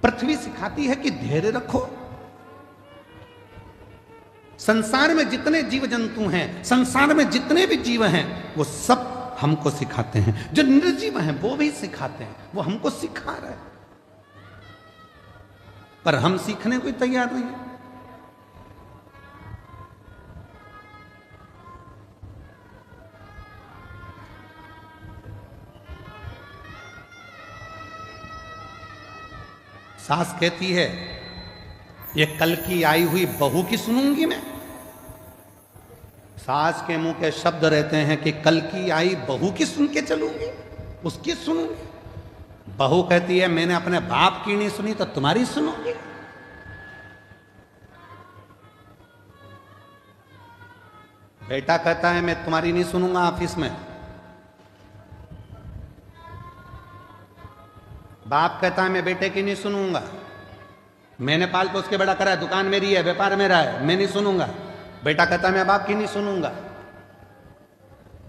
पृथ्वी सिखाती है कि धैर्य रखो। संसार में जितने जीव जंतु हैं, संसार में जितने भी जीव हैं, वो सब हमको सिखाते हैं। जो निर्जीव हैं वो भी सिखाते हैं, वो हमको सिखा रहे हैं, पर हम सीखने को तैयार नहीं है। सास कहती है ये कल की आई हुई बहू की सुनूंगी मैं। सास के मुंह के शब्द रहते हैं कि कल की आई बहू की सुन के चलूंगी, उसकी सुनूंगी। बहू कहती है मैंने अपने बाप की नहीं सुनी तो तुम्हारी सुनूंगी। बेटा कहता है मैं तुम्हारी नहीं सुनूंगा ऑफिस में। बाप कहता है मैं बेटे की नहीं सुनूंगा, मैंने पाल पोस के बड़ा करा है, दुकान मेरी है, व्यापार मेरा है, मैं नहीं सुनूंगा। बेटा कहता है मैं बाप की नहीं सुनूंगा।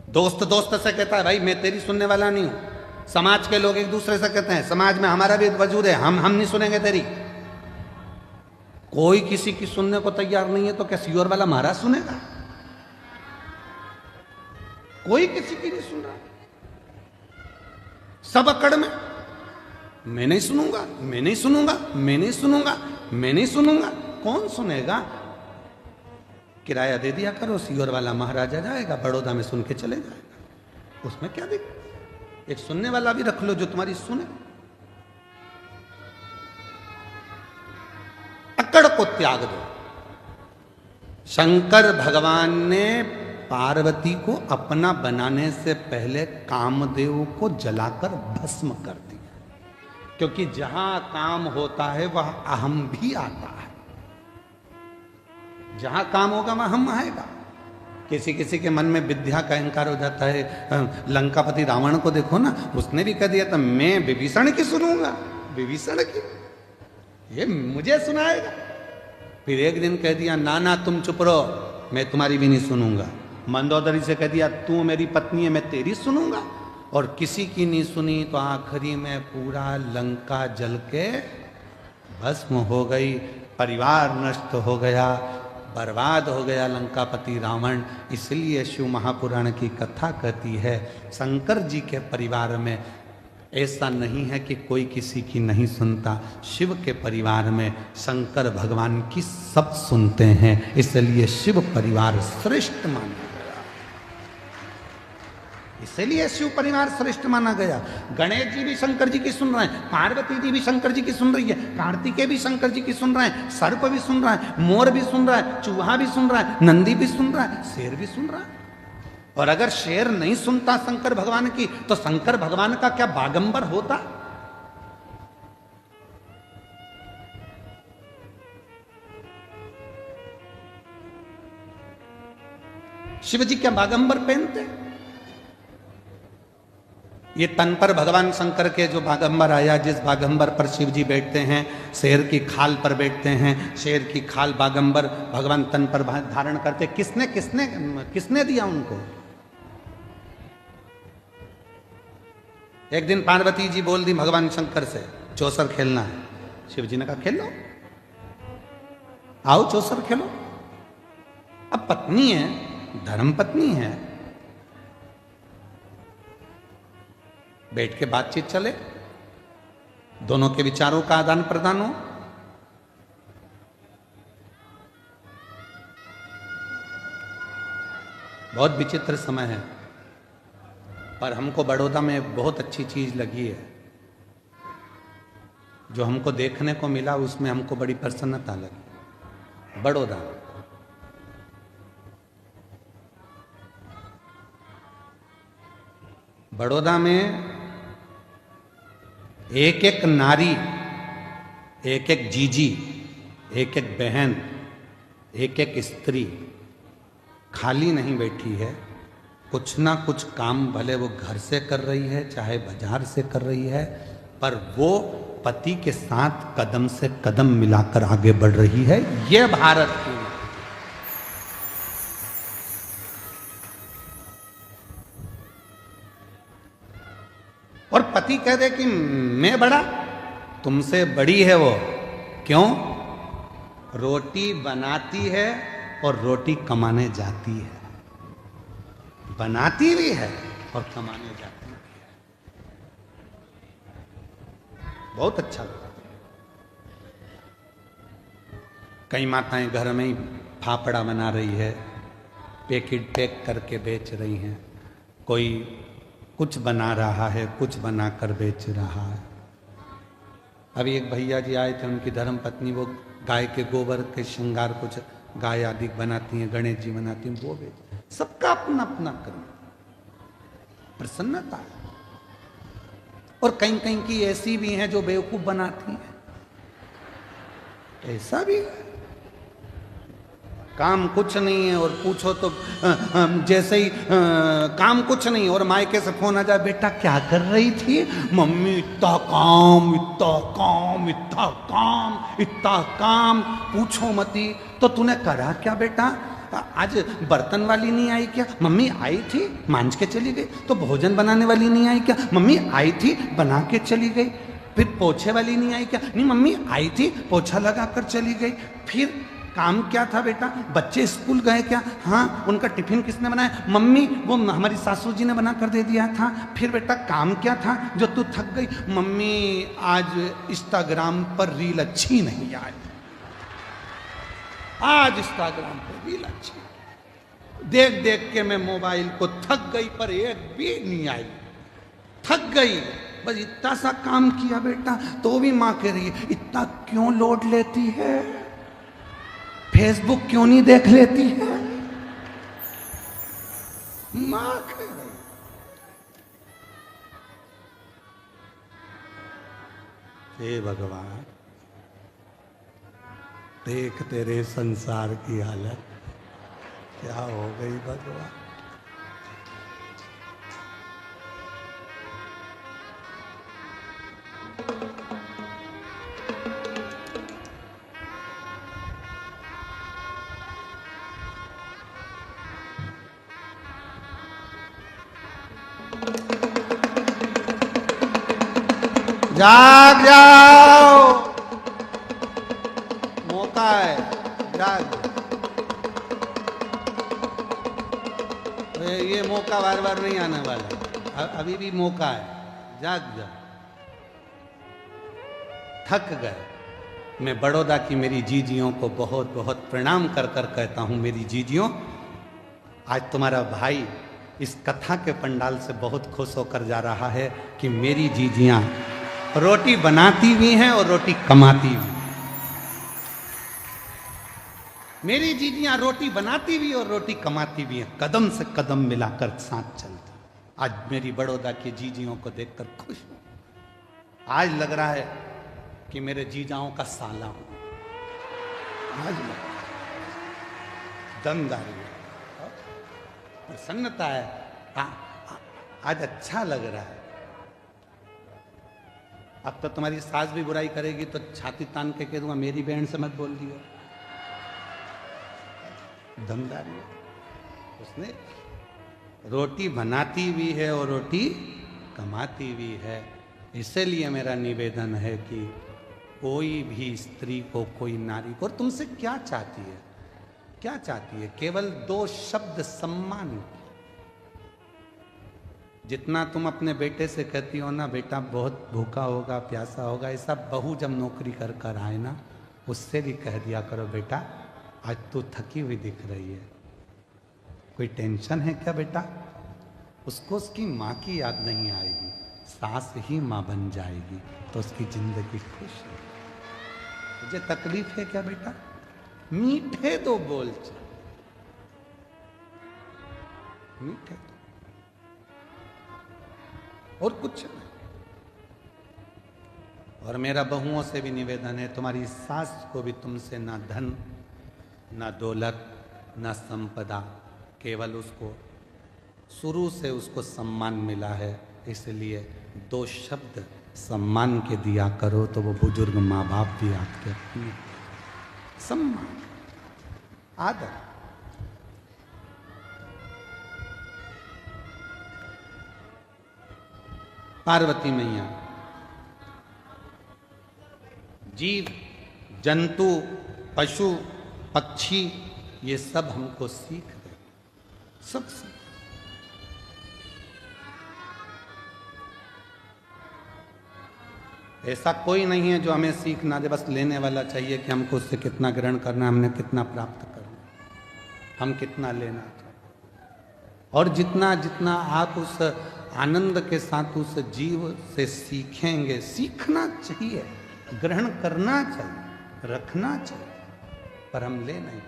दोस्त दोस्त से कहता है भाई मैं तेरी सुनने वाला नहीं हूं। समाज के लोग एक दूसरे से कहते हैं समाज में हमारा भी वजूद है, हम नहीं सुनेंगे तेरी। कोई किसी की सुनने को तैयार नहीं है तो क्या सियोर वाला महाराज सुनेगा? कोई किसी की नहीं सुन रहा, सब अकड़ में मैं नहीं सुनूंगा, मैं नहीं सुनूंगा, मैं नहीं सुनूंगा, मैं नहीं सुनूंगा। कौन सुनेगा? किराया दे दिया करो, सियोर वाला महाराजा जाएगा, बड़ौदा में सुन के चले जाएगा, उसमें क्या दिक्कत? एक सुनने वाला भी रख लो जो तुम्हारी सुने। अकड़ को त्याग दो। शंकर भगवान ने पार्वती को अपना बनाने से पहले कामदेव को जलाकर भस्म कर दिया, क्योंकि जहां काम होता है वह अहम भी आता है। जहां काम होगा वहां हम आएगा। किसी किसी के मन में विद्या का अहंकार हो जाता है। लंकापति रावण को देखो ना, उसने भी कह दिया था मैं विभीषण की सुनूंगा, विभीषण की, ये मुझे सुनाएगा। फिर एक दिन कह दिया ना ना तुम चुप रहो, मैं तुम्हारी भी नहीं सुनूंगा। मंदोदरी से कह दिया तू मेरी पत्नी है, मैं तेरी सुनूंगा। और किसी की नहीं सुनी तो आखिरी में पूरा लंका जल के भस्म हो गई, परिवार नष्ट हो गया, बर्बाद हो गया लंकापति रावण। इसलिए शिव महापुराण की कथा कहती है शंकर जी के परिवार में ऐसा नहीं है कि कोई किसी की नहीं सुनता। शिव के परिवार में शंकर भगवान की सब सुनते हैं, इसलिए शिव परिवार श्रेष्ठ माना गया। इसलिए शिव परिवार श्रेष्ठ माना गया। गणेश जी भी शंकर जी की सुन रहे हैं, पार्वती जी भी शंकर जी की सुन रही है, कार्तिकेय भी शंकर जी की सुन रहे हैं, सर्प भी सुन रहा है, मोर भी सुन रहा है, चूहा भी सुन रहा है, नंदी भी सुन रहा है, शेर भी सुन रहा है। और अगर शेर नहीं सुनता शंकर भगवान की, तो शंकर भगवान का क्या बागंबर होता? शिव जी क्या बागंबर पहनते? ये तन पर भगवान शंकर के जो बागंबर आया, जिस बागंबर पर शिव जी बैठते हैं, शेर की खाल पर बैठते हैं, शेर की खाल बागंबर भगवान तन पर धारण करते, किसने किसने किसने दिया उनको? एक दिन पार्वती जी बोल दी भगवान शंकर से, चौसर खेलना है। शिव जी ने कहा खेल लो, आओ चौसर खेलो। अब पत्नी है, धर्म पत्नी है, बैठ के बातचीत चले, दोनों के विचारों का आदान प्रदान हो। बहुत विचित्र समय है, पर हमको बड़ौदा में बहुत अच्छी चीज लगी है। जो हमको देखने को मिला उसमें हमको बड़ी प्रसन्नता लगी। बड़ौदा बड़ौदा में एक एक नारी, एक एक जीजी, एक एक बहन, एक एक स्त्री खाली नहीं बैठी है। कुछ ना कुछ काम भले वो घर से कर रही है, चाहे बाजार से कर रही है, पर वो पति के साथ कदम से कदम मिलाकर आगे बढ़ रही है। ये भारत की। और पति कह दे कि मैं बड़ा, तुमसे बड़ी है वो। क्यों? रोटी बनाती है और रोटी कमाने जाती है। बनाती भी है और कमाने जाती भी है। बहुत अच्छा लगता है। कई माताएं घर में ही फाफड़ा बना रही है, पैकेट पैक करके बेच रही हैं। कोई कुछ बना रहा है, कुछ बनाकर बेच रहा है। अभी एक भैया जी आए थे, उनकी धर्म पत्नी वो गाय के गोबर के श्रृंगार, कुछ गाय आदि बनाती हैं, गणेश जी बनाती हैं, वो बेच। सबका अपना अपना कर्म, प्रसन्नता है। और कहीं कहीं की ऐसी भी हैं जो बेवकूफ बनाती हैं, ऐसा भी है। काम कुछ नहीं है और पूछो तो जैसे ही काम कुछ नहीं, और मायके से फोन आ जाए, बेटा क्या कर रही थी? मम्मी इतना काम, इतना काम, इतना काम, इतना काम, पूछो मती। तो तूने करा क्या बेटा? आज बर्तन वाली नहीं आई क्या? मम्मी आई थी, मांझ के चली गई। तो भोजन बनाने वाली नहीं आई क्या? मम्मी आई थी, बना के चली गई। फिर पोछे वाली नहीं आई क्या? नहीं मम्मी आई थी, पोछा लगा कर चली गई। फिर काम क्या था बेटा? बच्चे स्कूल गए क्या? हाँ। उनका टिफिन किसने बनाया? मम्मी, वो हमारी सासू जी ने बना कर दे दिया था। फिर बेटा काम क्या था जो तू थक गई? मम्मी आज इंस्टाग्राम पर रील अच्छी नहीं आई, आज इंस्टाग्राम पर रील अच्छी देख देख के मैं मोबाइल को थक गई, पर एक भी नहीं आई। थक गई, बस इतना सा काम किया बेटा। तो भी माँ कह रही है, इतना क्यों लोड लेती है? फेसबुक क्यों नहीं देख लेती है? माँ कह रही। हे भगवान, देख तेरे संसार की हालत क्या हो गई भगवान। जाग जाओ, मौका है, जाग। ये मौका बार बार नहीं आने वाला, अभी भी मौका है, जाग जाओ। थक गए। मैं बड़ौदा की मेरी जीजियों को बहुत बहुत प्रणाम कर कर कहता हूं, मेरी जीजियों, आज तुम्हारा भाई इस कथा के पंडाल से बहुत खुश होकर जा रहा है कि मेरी जीजियां रोटी बनाती भी हैं और रोटी कमाती भी। मेरी जीजियां रोटी बनाती भी और रोटी कमाती भी हैं, कदम से कदम मिलाकर साथ चलती। आज मेरी बड़ौदा की जीजियों को देखकर खुश हूं। आज लग रहा है कि मेरे जीजाओं का साला हूं। आज दमदारी है, प्रसन्नता है। आज अच्छा लग रहा है। अब तो तुम्हारी सास भी बुराई करेगी तो छाती तान के कह दूंगा मेरी बहन से मत बोल दियो। दमदारी है। उसने रोटी बनाती भी है और रोटी कमाती भी है। इसलिए मेरा निवेदन है कि कोई भी स्त्री को, कोई नारी को, और तुमसे क्या चाहती है, क्या चाहती है? केवल 2 शब्द सम्मान। जितना तुम अपने बेटे से कहती हो ना, बेटा बहुत भूखा होगा, प्यासा होगा, ऐसा बहू जब नौकरी कर कर आए ना, उससे भी कह दिया करो बेटा आज तू थकी हुई दिख रही है, कोई टेंशन है क्या बेटा? उसको उसकी माँ की याद नहीं आएगी, सास ही माँ बन जाएगी तो उसकी जिंदगी खुश है। तुझे तकलीफ है क्या बेटा? मीठे 2 बोल चाहिए, मीठे तो, और कुछ नहीं। और मेरा बहुओं से भी निवेदन है, तुम्हारी सास को भी तुमसे ना धन, ना दौलत, ना संपदा, केवल उसको शुरू से उसको सम्मान मिला है। इसलिए 2 शब्द सम्मान के दिया करो तो वो बुजुर्ग माँ बाप भी आपके अपने। सम्मान, आदर। पार्वती मैया जीव जंतु पशु पक्षी ये सब हमको सीख दे, सब सीख। ऐसा कोई नहीं है जो हमें सीख ना दे, बस लेने वाला चाहिए कि हमको उससे कितना ग्रहण करना, हमने कितना प्राप्त करना, हम कितना लेना चाहिए। और जितना जितना आप उस आनंद के साथ उस जीव से सीखेंगे, सीखना चाहिए, ग्रहण करना चाहिए, रखना चाहिए, पर हम ले नहीं।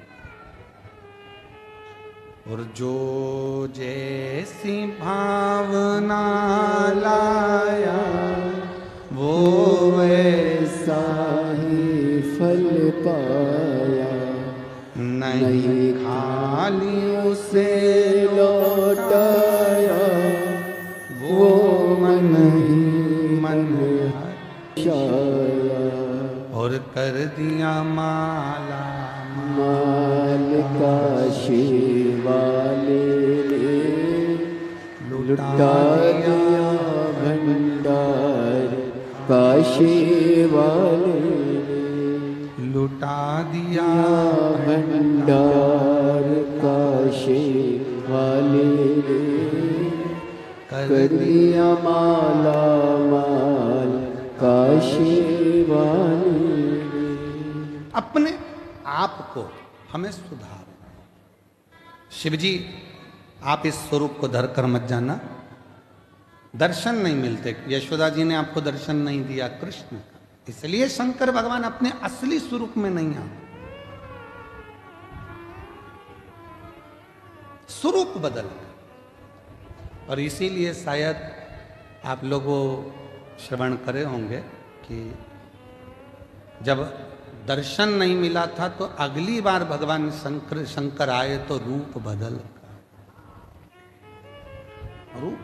और जो जैसी भावना लाया वो वैसा ही फल पाया, नहीं खाली उसे लौटाया, वो मन ही मन हर्षाया। और कर दिया माला माल काशी वाले ने लुटा दिया भंडार, काशी वाले ने लुटा दिया भंडार, काशी वाले ने कर दिया माला माल, काशी वाले ने। अपने आप को हमें सुधारो। शिवजी आप इस स्वरूप को धरकर मत जाना, दर्शन नहीं मिलते। यशोदा जी ने आपको दर्शन नहीं दिया कृष्ण का, इसलिए शंकर भगवान अपने असली स्वरूप में नहीं आते, स्वरूप बदल गए। और इसीलिए शायद आप लोगों श्रवण करे होंगे कि जब दर्शन नहीं मिला था तो अगली बार भगवान शंकर आए तो रूप बदल गया। रूप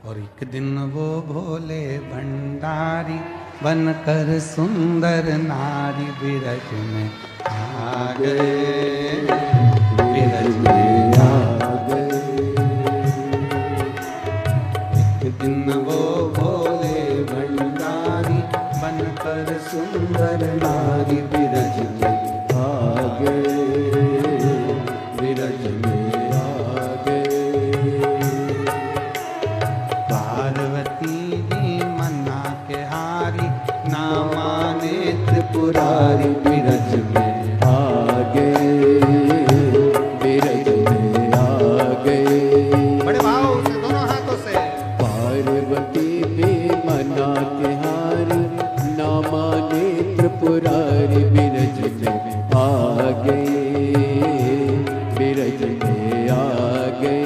और एक दिन वो भोले भंडारी बनकर सुंदर नारी बिरज में आ गए, बिरज में आ गए। एक दिन वो भोले भंडारी बनकर सुंदर नारी बिरज में आ गए, बिरज में आ गए। पार्वती जी मना के हारी, ना माने त्रिपुरारी, त्रिपुरारी बिरज में आ गए, बिरज में आ गए। बड़े भाव से दोनों हाथों से। पार्वती भी मना के हारी, ना माने त्रिपुरारी बिरज में आ गए, बिरज में आ गए।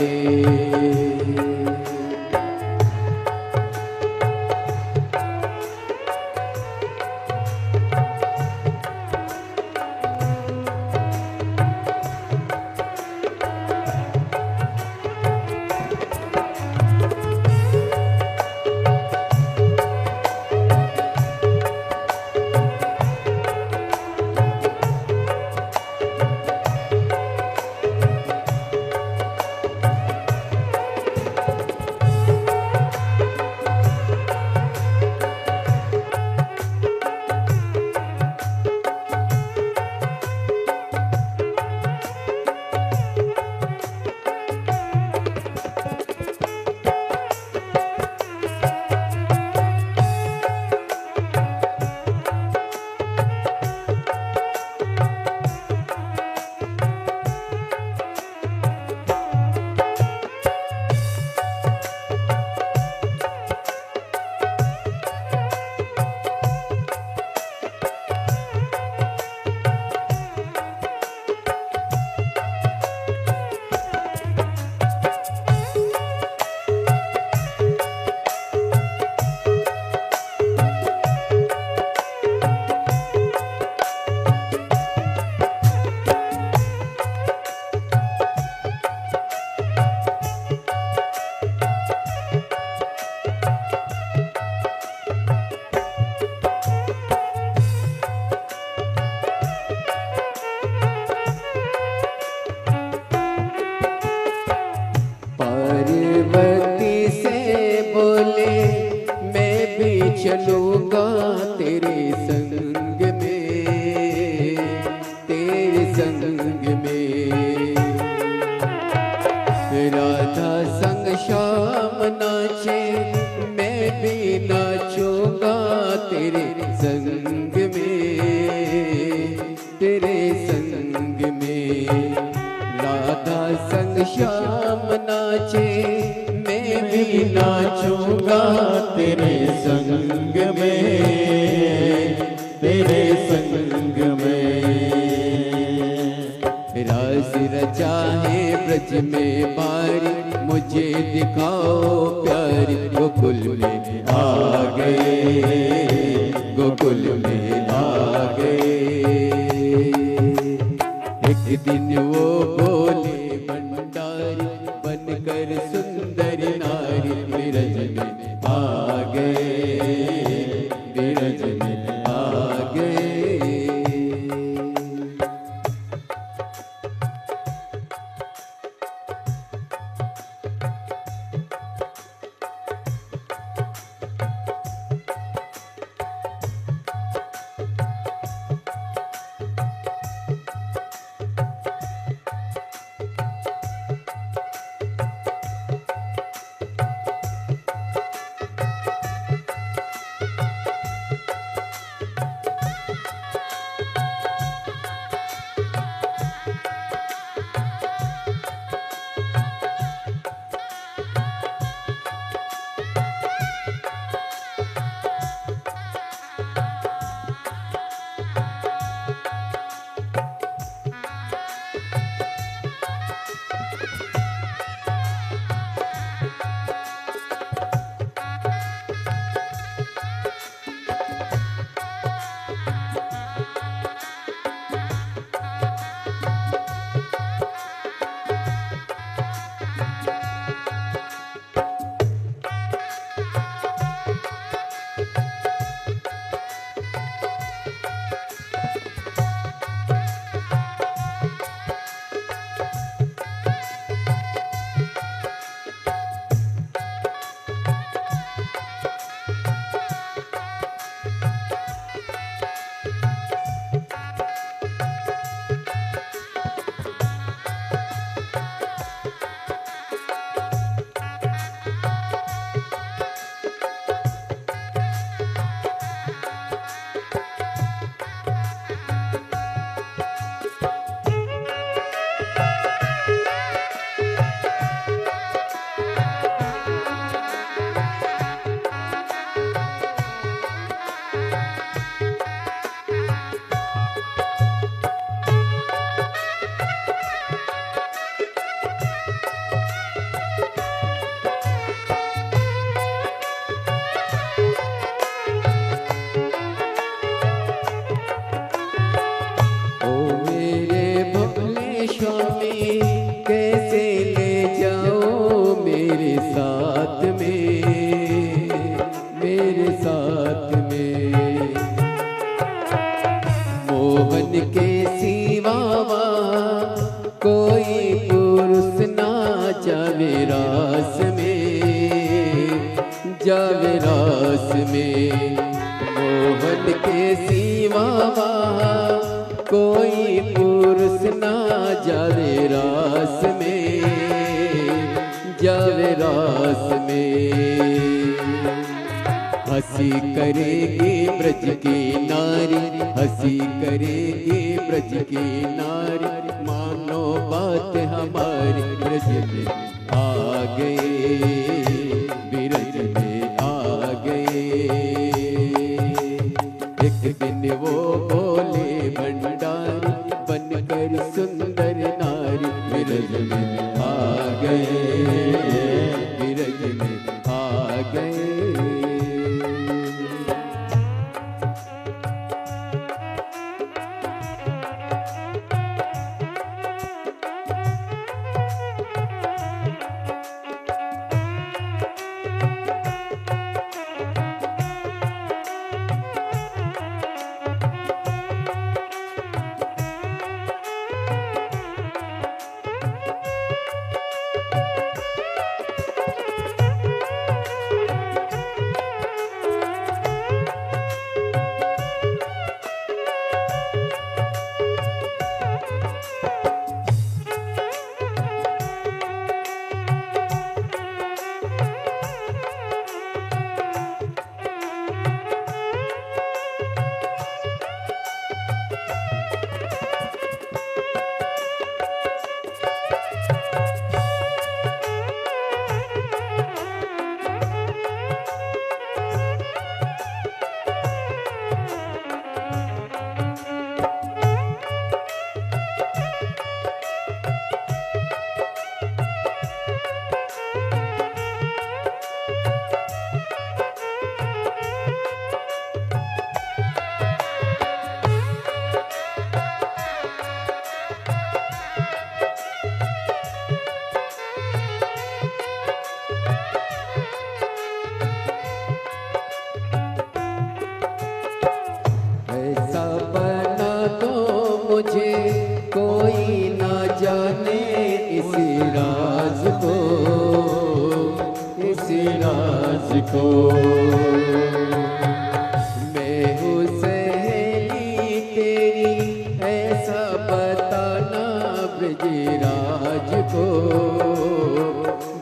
पार्वती से बोले मैं भी चलूंगा तेरे संग में, तेरे संग में। राधा संग श्याम नाचे, मैं भी नाचूंगा तेरे संग में, तेरे संग में। राधा संग श्याम नाचे, मैं भी नाचूंगा तेरे संग में, तेरे संग में। रास रचा है ब्रज में बारी, मुझे दिखाओ प्यार। गोकुल में आ गए, गोकुल में आ गए। एक दिन वो बोले भंडारी, बनकर सुंदर नारी बिरज में आ गए, बिरज में आ गए। मेरे साथ में। मोहन के सिवा कोई पुरुष ना जावे रास में, जावे रास में। मोहन के सिवा कोई पुरुष ना जावे रास में, जावे रास में। हंसी करेगी ब्रज की नारी, हंसी करेगी ब्रज की नारी, मानो बात हमारी ब्रज में आ गए, ब्रज में आ गए। एक दिन वो बोले भंडारी, बनकर सुंदर नारी ब्रज में आ गए, ब्रज में आ गए। मुझे कोई ना जाने इस राज को, इस राज को। मैं हूँ सहेली तेरी ऐसा बताना ब्रजराज को,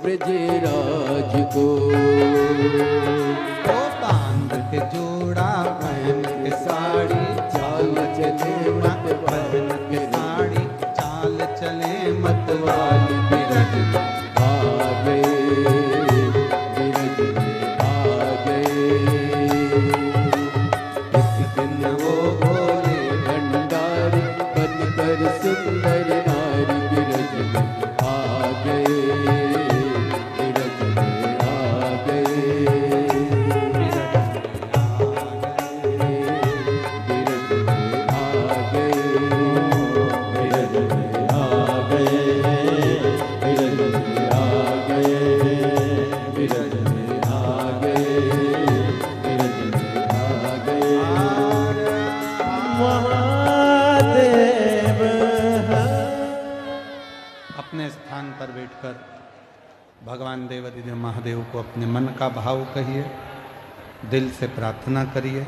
ब्रजराज को। ओ बांध के जोड़ा पहन के साड़ी, चाल चले मत पहन के साड़ी, चाल चले मत वाली बिरज में आ गए, बिरज में आ गए। एक दिन वो बोले भंडारी, बनकर सुंदर नारी बिरज में आ गए, बिरज में आ गए। अपने स्थान पर बैठकर भगवान देवाधिदेव महादेव को अपने मन का भाव कहिए, दिल से प्रार्थना करिए,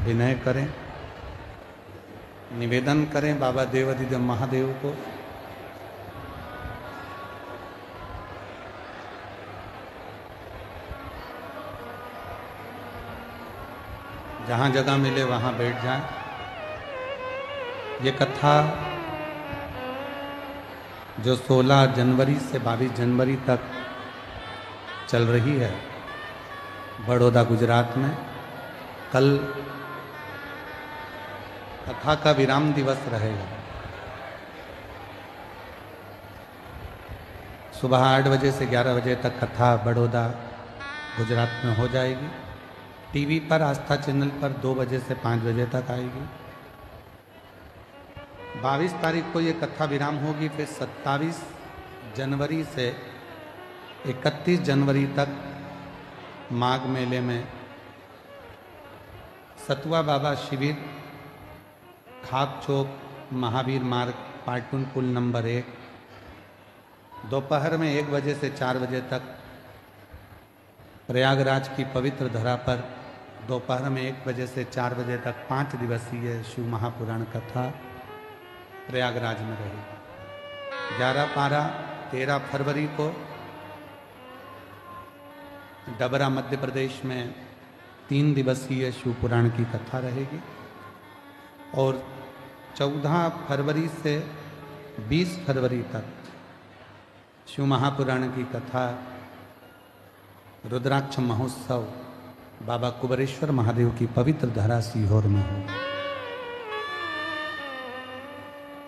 विनय करें, निवेदन करें बाबा देवाधिदेव महादेव को। जहाँ जगह मिले वहाँ बैठ जाएं। ये कथा जो 16 जनवरी से 22 जनवरी तक चल रही है बड़ौदा गुजरात में, कल कथा का विराम दिवस रहेगा। सुबह 8 बजे से 11 बजे तक कथा बड़ौदा गुजरात में हो जाएगी। टीवी पर आस्था चैनल पर 2 बजे से 5 बजे तक आएगी। 22 तारीख को ये कथा विराम होगी। फिर 27 जनवरी से 31 जनवरी तक माघ मेले में सतुआ बाबा शिविर, खाक चौक, महावीर मार्ग, पाटुन पुल नंबर 1। दोपहर में 1 बजे से 4 बजे तक प्रयागराज की पवित्र धरा पर दोपहर में 1 बजे से 4 बजे तक 5 दिवसीय शिव महापुराण कथा प्रयागराज में रहेगी। 11-12-13 फरवरी को डबरा मध्य प्रदेश में 3 दिवसीय शिव पुराण की कथा रहेगी और 14 फरवरी से 20 फरवरी तक शिव महापुराण की कथा रुद्राक्ष महोत्सव बाबा कुबरेश्वर महादेव की पवित्र धरा सीहोर में होगा।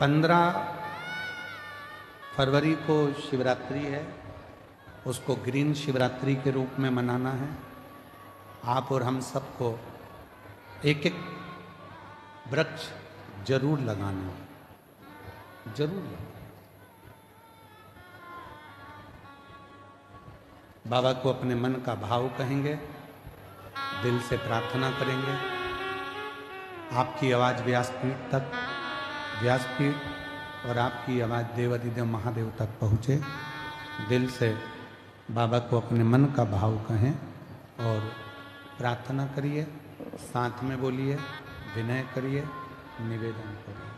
15 फरवरी को शिवरात्रि है, उसको ग्रीन शिवरात्रि के रूप में मनाना है। आप और हम सबको एक एक वृक्ष जरूर लगाना है, जरूर लगाना। बाबा को अपने मन का भाव कहेंगे, दिल से प्रार्थना करेंगे। आपकी आवाज़ व्यासपीठ तक, व्यासपीठ और आपकी आवाज़ देवाधिदेव महादेव तक पहुँचे। दिल से बाबा को अपने मन का भाव कहें और प्रार्थना करिए, साथ में बोलिए, विनय करिए, निवेदन करिए।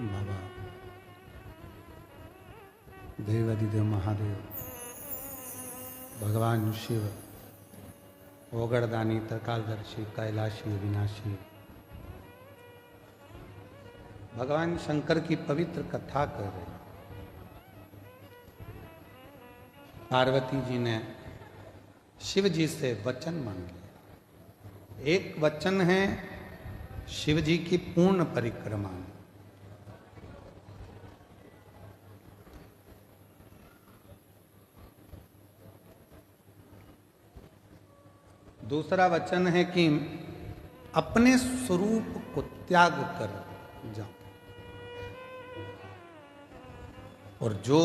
बाबा देवाधिदेव महादेव, भगवान शिव, ओगड़दानी, त्रिकालदर्शी, कैलाशी, अविनाशी, भगवान शंकर की पवित्र कथा कर रहे। पार्वती जी ने शिव जी से वचन मांग लिया। एक वचन है शिव जी की पूर्ण परिक्रमा में, दूसरा वचन है कि अपने स्वरूप को त्याग कर जाओ, और जो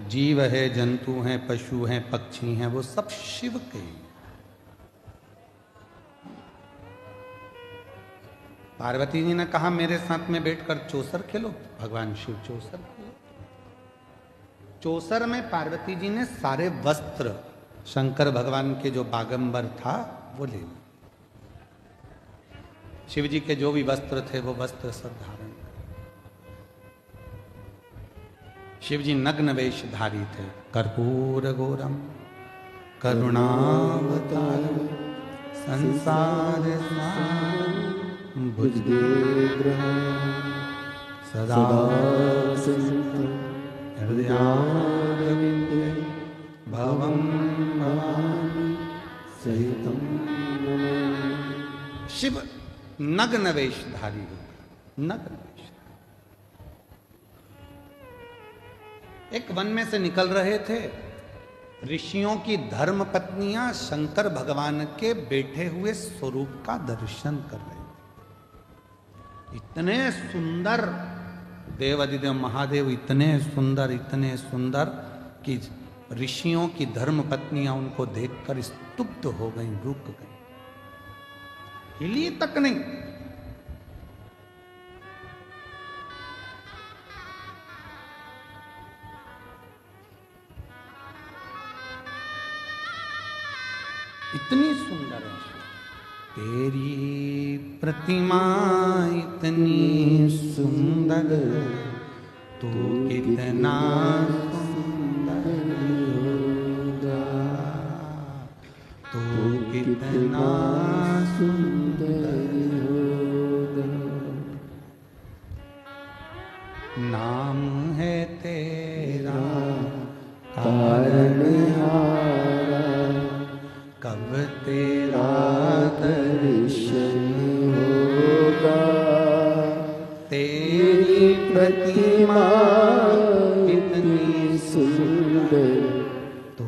जीव है, जंतु हैं, पशु हैं, पक्षी हैं, वो सब शिव के हैं। पार्वती जी ने कहा मेरे साथ में बैठकर चौसर खेलो। भगवान शिव चौसर खेलो। चौसर में पार्वती जी ने सारे वस्त्र शंकर भगवान के जो बागंबर था वो ले लिया। शिव जी के जो भी वस्त्र थे वो वस्त्र सब धारण। शिव जी नग्न वेशधारी थे। कर्पूर गौरम करुणावतारम संसार सारम भुजगेन्द्रम सदा हृदयारविंदे भवं भवानी सहितं। शिव नग्न वेशधारी होगा। नग्न वेश। एक वन में से निकल रहे थे। ऋषियों की धर्म पत्नियां शंकर भगवान के बैठे हुए स्वरूप का दर्शन कर रहे थे। इतने सुंदर देवाधिदेव महादेव, इतने सुंदर कि ऋषियों की धर्म पत्नियां उनको देखकर स्तुब्ध हो गई, रुक गई, हिली तक नहीं। इतनी सुंदर है। तेरी प्रतिमा इतनी सुंदर, तू कितना सुंदर होगा, तू कितना सुंदर होगा। नाम है तेरा तारणहारा, कब तेरा दर्शन होगा। तेरी प्रतिमा इतनी सुंदर, तू